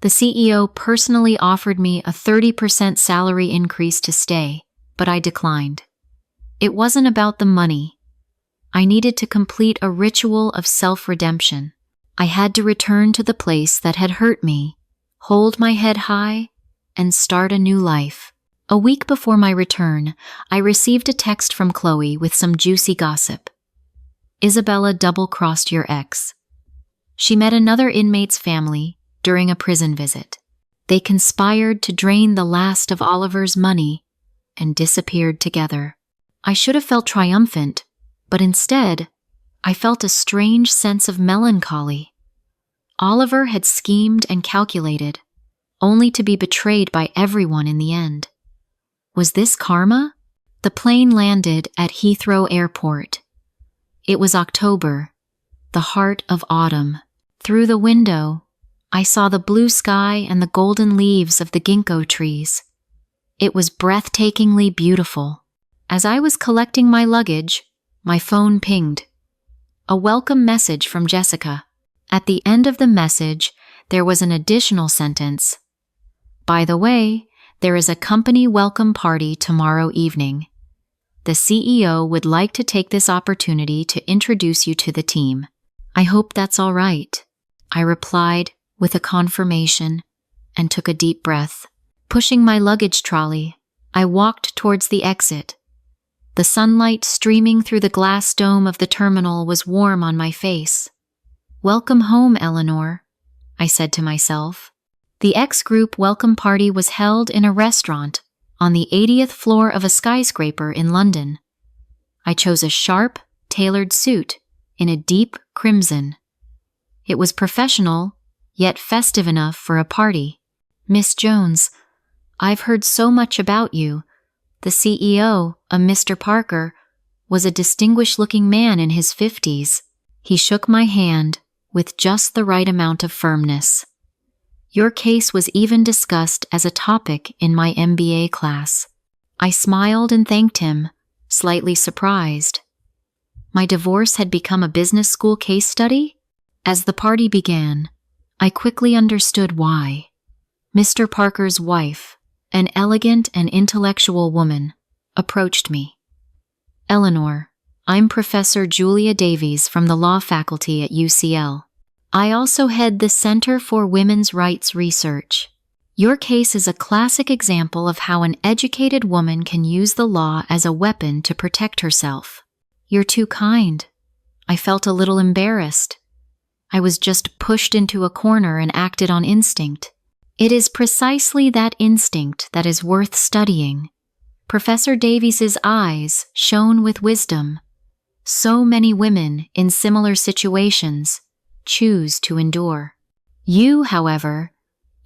S1: The CEO personally offered me a 30% salary increase to stay, but I declined. It wasn't about the money. I needed to complete a ritual of self-redemption. I had to return to the place that had hurt me, hold my head high, and start a new life. A week before my return, I received a text from Chloe with some juicy gossip. Isabella double-crossed your ex. She met another inmate's family during a prison visit. They conspired to drain the last of Oliver's money and disappeared together. I should have felt triumphant, but instead, I felt a strange sense of melancholy. Oliver had schemed and calculated, only to be betrayed by everyone in the end. Was this karma? The plane landed at Heathrow Airport. It was October, the heart of autumn. Through the window, I saw the blue sky and the golden leaves of the ginkgo trees. It was breathtakingly beautiful. As I was collecting my luggage, my phone pinged. A welcome message from Jessica. At the end of the message, there was an additional sentence. By the way, there is a company welcome party tomorrow evening. The CEO would like to take this opportunity to introduce you to the team. I hope that's all right, I replied with a confirmation and took a deep breath. Pushing my luggage trolley, I walked towards the exit. The sunlight streaming through the glass dome of the terminal was warm on my face. Welcome home, Eleanor, I said to myself. The X-Group welcome party was held in a restaurant on the 80th floor of a skyscraper in London. I chose a sharp, tailored suit in a deep crimson. It was professional, yet festive enough for a party. Miss Jones, I've heard so much about you. The CEO, a Mr. Parker, was a distinguished-looking man in his 50s. He shook my hand with just the right amount of firmness. Your case was even discussed as a topic in my MBA class. I smiled and thanked him, slightly surprised. My divorce had become a business school case study? As the party began, I quickly understood why. Mr. Parker's wife, an elegant and intellectual woman, approached me. Eleanor, I'm Professor Julia Davies from the law faculty at UCL. I also head the Center for Women's Rights Research. Your case is a classic example of how an educated woman can use the law as a weapon to protect herself. You're too kind. I felt a little embarrassed. I was just pushed into a corner and acted on instinct. It is precisely that instinct that is worth studying. Professor Davies's eyes shone with wisdom. So many women in similar situations choose to endure. You, however,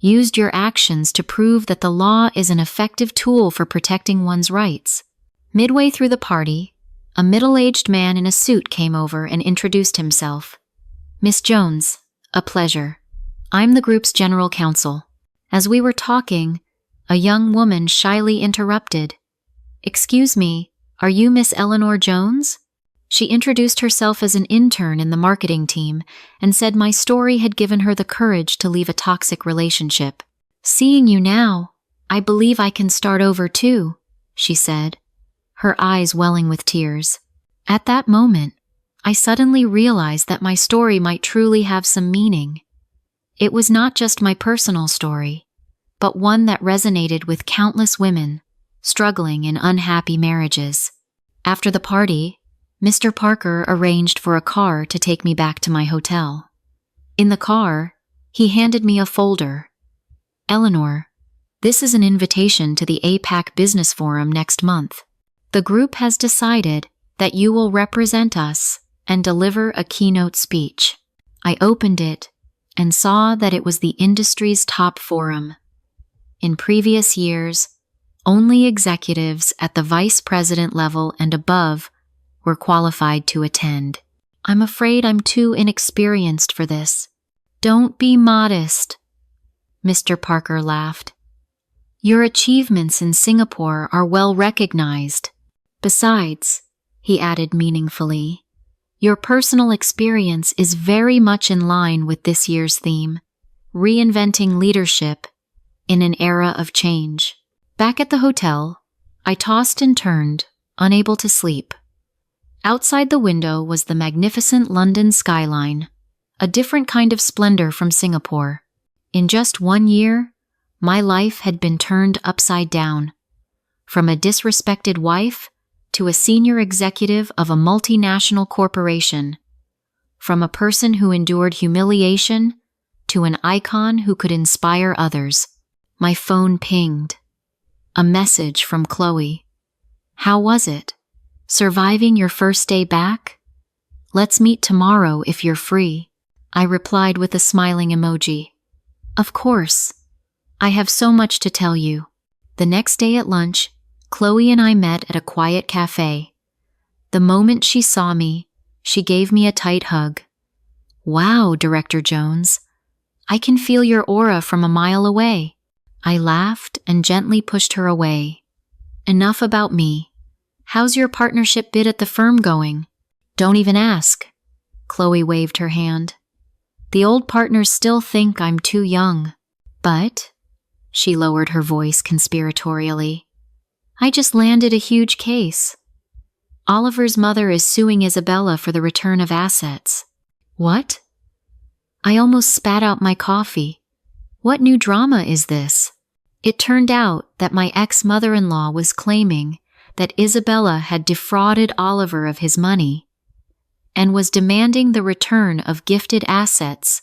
S1: used your actions to prove that the law is an effective tool for protecting one's rights. Midway through the party, a middle-aged man in a suit came over and introduced himself. Miss Jones, a pleasure. I'm the group's general counsel. As we were talking, a young woman shyly interrupted. Excuse me, are you Miss Eleanor Jones? She introduced herself as an intern in the marketing team and said my story had given her the courage to leave a toxic relationship. Seeing you now, I believe I can start over too, she said, her eyes welling with tears. At that moment, I suddenly realized that my story might truly have some meaning. It was not just my personal story, but one that resonated with countless women struggling in unhappy marriages. After the party, Mr. Parker arranged for a car to take me back to my hotel. In the car, he handed me a folder. Eleanor, this is an invitation to the APAC Business Forum next month. The group has decided that you will represent us and deliver a keynote speech. I opened it and saw that it was the industry's top forum. In previous years, only executives at the vice president level and above were qualified to attend. I'm afraid I'm too inexperienced for this. Don't be modest, Mr. Parker laughed. Your achievements in Singapore are well recognized. Besides, he added meaningfully, your personal experience is very much in line with this year's theme, reinventing leadership in an era of change. Back at the hotel, I tossed and turned, unable to sleep. Outside the window was the magnificent London skyline, a different kind of splendor from Singapore. In just 1 year, my life had been turned upside down. From a disrespected wife to a senior executive of a multinational corporation. From a person who endured humiliation to an icon who could inspire others. My phone pinged. A message from Chloe. How was it? Surviving your first day back? Let's meet tomorrow if you're free. I replied with a smiling emoji. Of course. I have so much to tell you. The next day at lunch, Chloe and I met at a quiet cafe. The moment she saw me, she gave me a tight hug. Wow, Director Jones. I can feel your aura from a mile away. I laughed and gently pushed her away. Enough about me. How's your partnership bid at the firm going? Don't even ask. Chloe waved her hand. The old partners still think I'm too young. But, she lowered her voice conspiratorially, I just landed a huge case. Oliver's mother is suing Isabella for the return of assets. What? I almost spat out my coffee. What new drama is this? It turned out that my ex-mother-in-law was claiming that Isabella had defrauded Oliver of his money and was demanding the return of gifted assets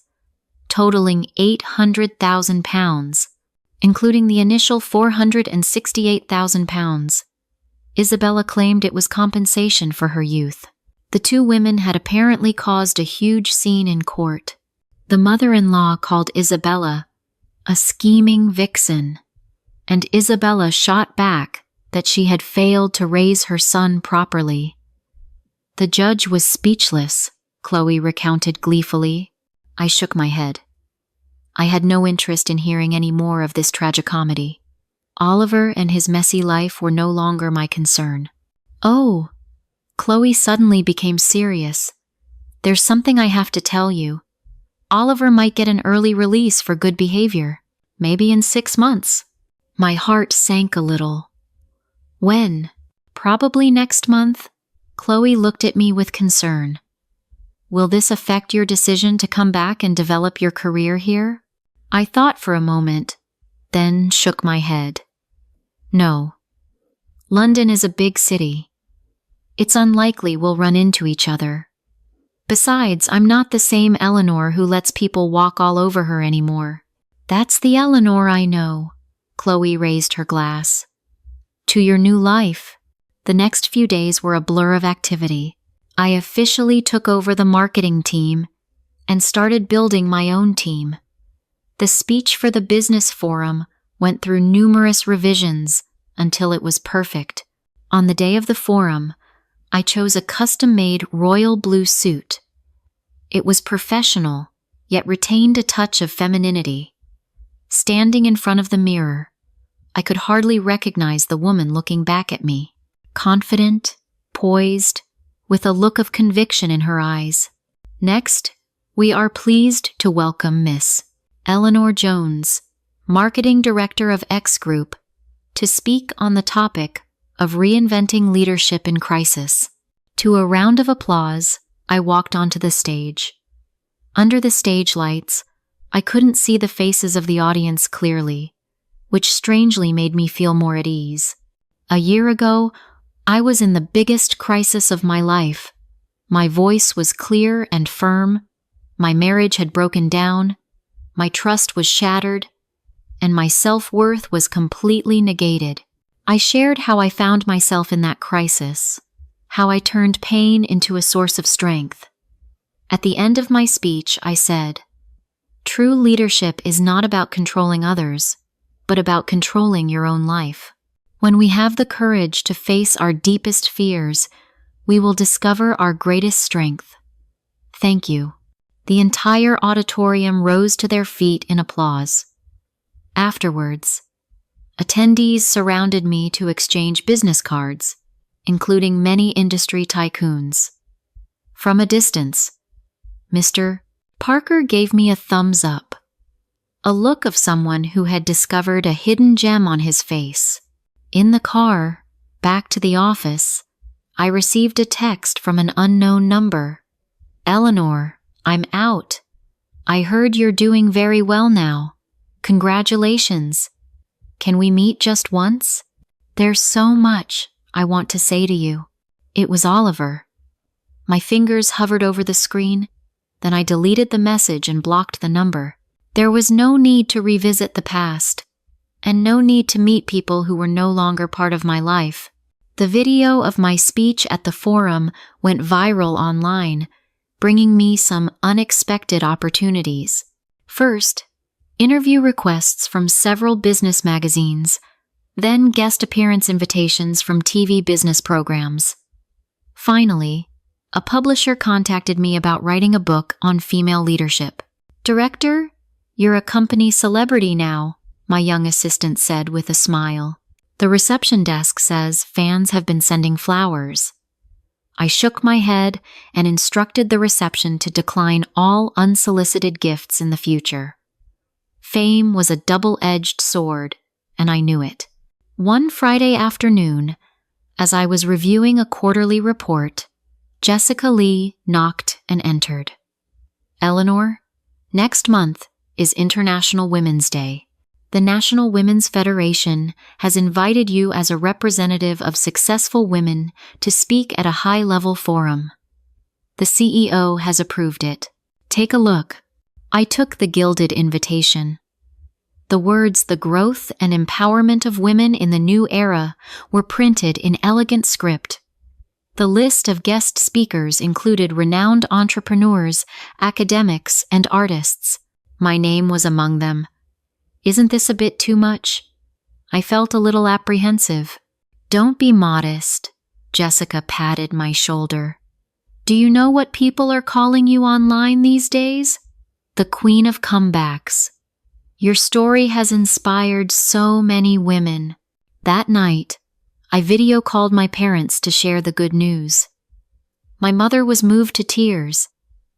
S1: totaling £800,000, including the initial £468,000. Isabella claimed it was compensation for her youth. The two women had apparently caused a huge scene in court. The mother-in-law called Isabella a scheming vixen, and Isabella shot back that she had failed to raise her son properly. The judge was speechless, Chloe recounted gleefully. I shook my head. I had no interest in hearing any more of this tragicomedy. Oliver and his messy life were no longer my concern. Oh, Chloe suddenly became serious. There's something I have to tell you. Oliver might get an early release for good behavior, maybe in 6 months. My heart sank a little. When? Probably next month. Chloe looked at me with concern. Will this affect your decision to come back and develop your career here? I thought for a moment, then shook my head. No. London is a big city. It's unlikely we'll run into each other. Besides, I'm not the same Eleanor who lets people walk all over her anymore. That's the Eleanor I know. Chloe raised her glass. To your new life. The next few days were a blur of activity. I officially took over the marketing team and started building my own team. The speech for the business forum went through numerous revisions until it was perfect. On the day of the forum, I chose a custom-made royal blue suit. It was professional, yet retained a touch of femininity. Standing in front of the mirror, I could hardly recognize the woman looking back at me, confident, poised, with a look of conviction in her eyes. Next, we are pleased to welcome Miss Eleanor Jones, Marketing Director of X Group, to speak on the topic of reinventing leadership in crisis. To a round of applause, I walked onto the stage. Under the stage lights, I couldn't see the faces of the audience clearly, which strangely made me feel more at ease. A year ago, I was in the biggest crisis of my life. My voice was clear and firm, my marriage had broken down, my trust was shattered, and my self-worth was completely negated. I shared how I found myself in that crisis, how I turned pain into a source of strength. At the end of my speech, I said, "True leadership is not about controlling others, but about controlling your own life. When we have the courage to face our deepest fears, we will discover our greatest strength. Thank you." The entire auditorium rose to their feet in applause. Afterwards, attendees surrounded me to exchange business cards, including many industry tycoons. From a distance, Mr. Parker gave me a thumbs up, a look of someone who had discovered a hidden gem on his face. In the car, back to the office, I received a text from an unknown number. "Eleanor, I'm out. I heard you're doing very well now. Congratulations. Can we meet just once? There's so much I want to say to you." It was Oliver. My fingers hovered over the screen, then I deleted the message and blocked the number. There was no need to revisit the past, and no need to meet people who were no longer part of my life. The video of my speech at the forum went viral online, bringing me some unexpected opportunities. First, interview requests from several business magazines, then guest appearance invitations from TV business programs. Finally, a publisher contacted me about writing a book on female leadership. "Director, you're a company celebrity now," my young assistant said with a smile. "The reception desk says fans have been sending flowers." I shook my head and instructed the reception to decline all unsolicited gifts in the future. Fame was a double-edged sword, and I knew it. One Friday afternoon, as I was reviewing a quarterly report, Jessica Lee knocked and entered. Eleanor, next month is International Women's Day. The National Women's Federation has invited you as a representative of successful women to speak at a high-level forum. The CEO has approved it. Take a look. I took the gilded invitation. The words "the growth and empowerment of women in the new era" were printed in elegant script. The list of guest speakers included renowned entrepreneurs, academics, and artists. My name was among them. Isn't this a bit too much? I felt a little apprehensive. Don't be modest. Jessica patted my shoulder. Do you know what people are calling you online these days? The Queen of Comebacks. Your story has inspired so many women. That night, I video called my parents to share the good news. My mother was moved to tears,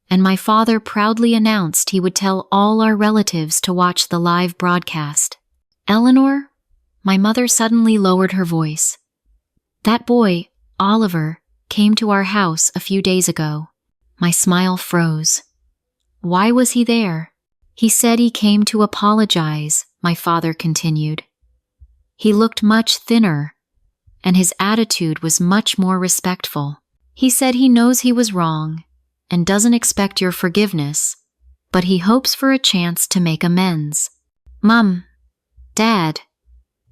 S1: and my father proudly announced he would tell all our relatives to watch the live broadcast. Eleanor, my mother suddenly lowered her voice. That boy, Oliver, came to our house a few days ago. My smile froze. Why was he there? He said he came to apologize, my father continued. He looked much thinner, and his attitude was much more respectful. He said he knows he was wrong and doesn't expect your forgiveness, but he hopes for a chance to make amends. Mom, Dad,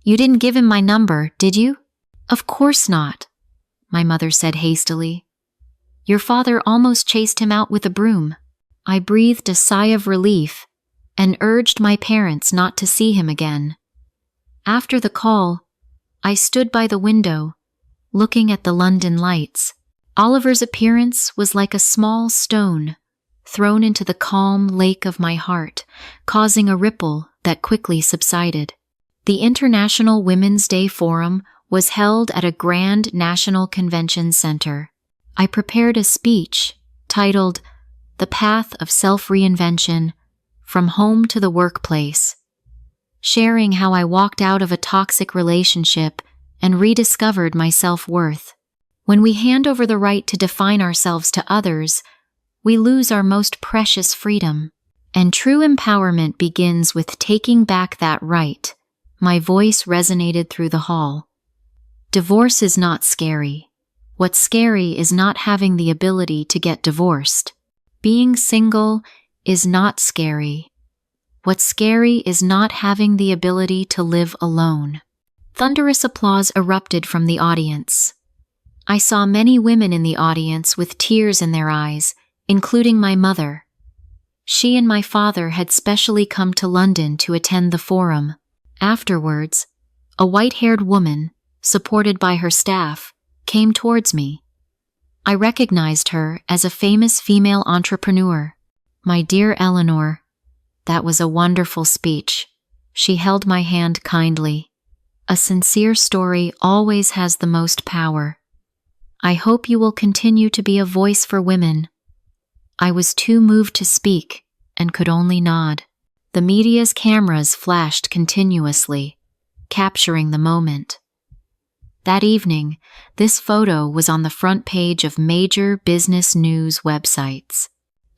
S1: you didn't give him my number, did you? Of course not, my mother said hastily. Your father almost chased him out with a broom. I breathed a sigh of relief and urged my parents not to see him again. After the call, I stood by the window, looking at the London lights. Oliver's appearance was like a small stone thrown into the calm lake of my heart, causing a ripple that quickly subsided. The International Women's Day Forum was held at a grand national convention center. I prepared a speech titled "The Path of Self-Reinvention from Home to the Workplace," sharing how I walked out of a toxic relationship and rediscovered my self-worth. When we hand over the right to define ourselves to others, we lose our most precious freedom. And true empowerment begins with taking back that right. My voice resonated through the hall. Divorce is not scary. What's scary is not having the ability to get divorced. Being single is not scary. What's scary is not having the ability to live alone. Thunderous applause erupted from the audience. I saw many women in the audience with tears in their eyes, including my mother. She and my father had specially come to London to attend the forum. Afterwards, a white-haired woman, supported by her staff, came towards me. I recognized her as a famous female entrepreneur. My dear Eleanor, that was a wonderful speech. She held my hand kindly. A sincere story always has the most power. I hope you will continue to be a voice for women. I was too moved to speak and could only nod. The media's cameras flashed continuously, capturing the moment. That evening, this photo was on the front page of major business news websites.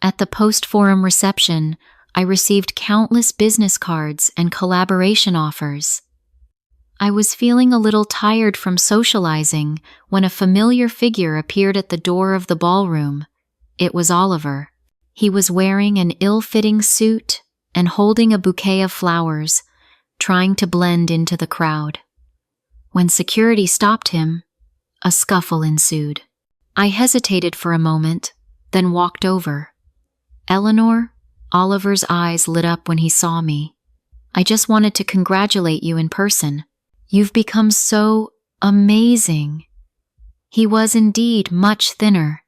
S1: At the post-forum reception, I received countless business cards and collaboration offers. I was feeling a little tired from socializing when a familiar figure appeared at the door of the ballroom. It was Oliver. He was wearing an ill-fitting suit and holding a bouquet of flowers, trying to blend into the crowd. When security stopped him, a scuffle ensued. I hesitated for a moment, then walked over. Eleanor, Oliver's eyes lit up when he saw me. I just wanted to congratulate you in person. You've become so amazing. He was indeed much thinner,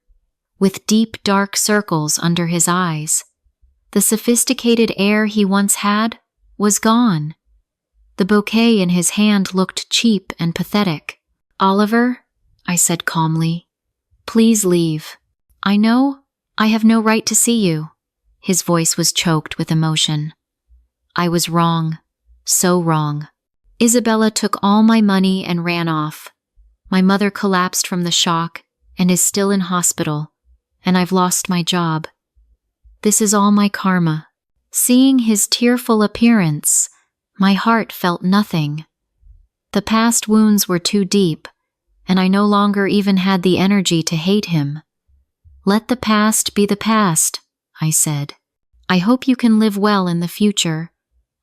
S1: with deep dark circles under his eyes. The sophisticated air he once had was gone. The bouquet in his hand looked cheap and pathetic. Oliver, I said calmly, please leave. I know I have no right to see you. His voice was choked with emotion. I was wrong, so wrong. Isabella took all my money and ran off. My mother collapsed from the shock and is still in hospital, and I've lost my job. This is all my karma. Seeing his tearful appearance, my heart felt nothing. The past wounds were too deep, and I no longer even had the energy to hate him. Let the past be the past, I said. I hope you can live well in the future,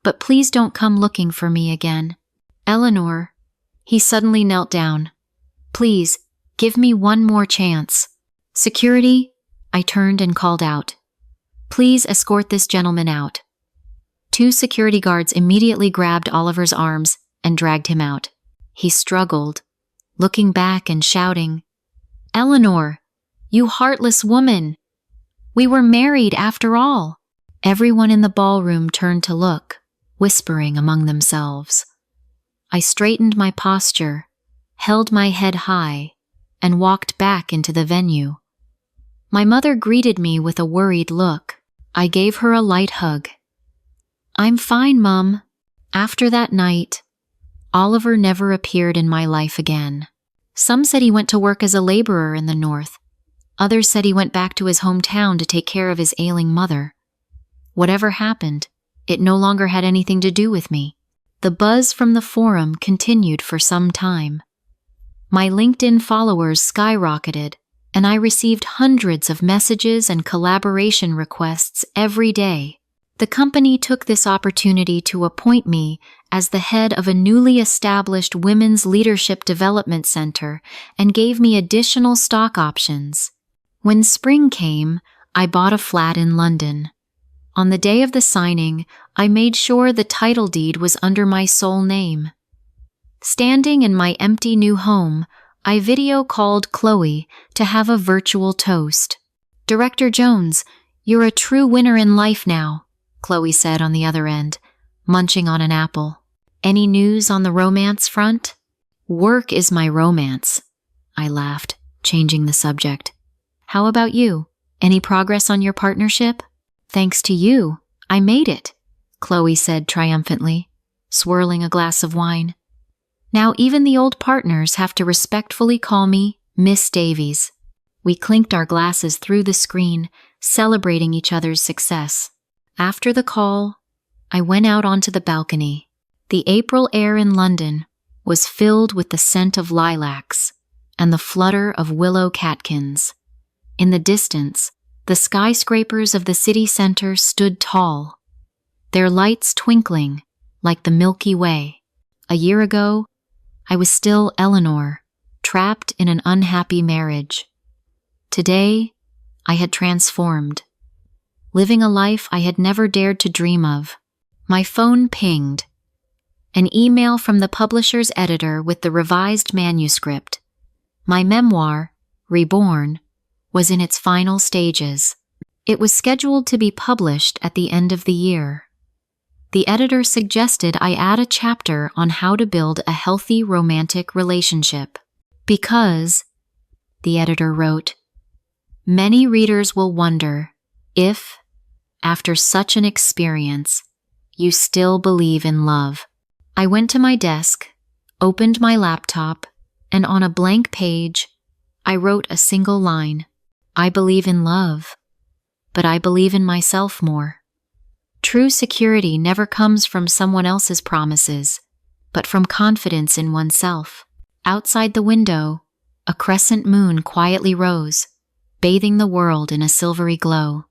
S1: but please don't come looking for me again. Eleanor, he suddenly knelt down. Please, give me one more chance. Security, I turned and called out. Please escort this gentleman out. 2 security guards immediately grabbed Oliver's arms and dragged him out. He struggled, looking back and shouting, Eleanor, you heartless woman! We were married after all. Everyone in the ballroom turned to look, whispering among themselves. I straightened my posture, held my head high, and walked back into the venue. My mother greeted me with a worried look. I gave her a light hug. I'm fine, Mum. After that night, Oliver never appeared in my life again. Some said he went to work as a laborer in the north. Others said he went back to his hometown to take care of his ailing mother. Whatever happened, it no longer had anything to do with me. The buzz from the forum continued for some time. My LinkedIn followers skyrocketed, and I received hundreds of messages and collaboration requests every day. The company took this opportunity to appoint me as the head of a newly established Women's Leadership Development Center and gave me additional stock options. When spring came, I bought a flat in London. On the day of the signing, I made sure the title deed was under my sole name. Standing in my empty new home, I video called Chloe to have a virtual toast. Director Jones, you're a true winner in life now, Chloe said on the other end, munching on an apple. Any news on the romance front? Work is my romance, I laughed, changing the subject. How about you? Any progress on your partnership? Thanks to you, I made it, Chloe said triumphantly, swirling a glass of wine. Now even the old partners have to respectfully call me Miss Davies. We clinked our glasses through the screen, celebrating each other's success. After the call, I went out onto the balcony. The April air in London was filled with the scent of lilacs and the flutter of willow catkins. In the distance, the skyscrapers of the city center stood tall, their lights twinkling like the Milky Way. A year ago, I was still Eleanor, trapped in an unhappy marriage. Today, I had transformed, living a life I had never dared to dream of. My phone pinged. An email from the publisher's editor with the revised manuscript. My memoir, Reborn, was in its final stages. It was scheduled to be published at the end of the year. The editor suggested I add a chapter on how to build a healthy romantic relationship. Because, the editor wrote, many readers will wonder if, after such an experience, you still believe in love. I went to my desk, opened my laptop, and on a blank page, I wrote a single line. I believe in love, but I believe in myself more. True security never comes from someone else's promises, but from confidence in oneself. Outside the window, a crescent moon quietly rose, bathing the world in a silvery glow.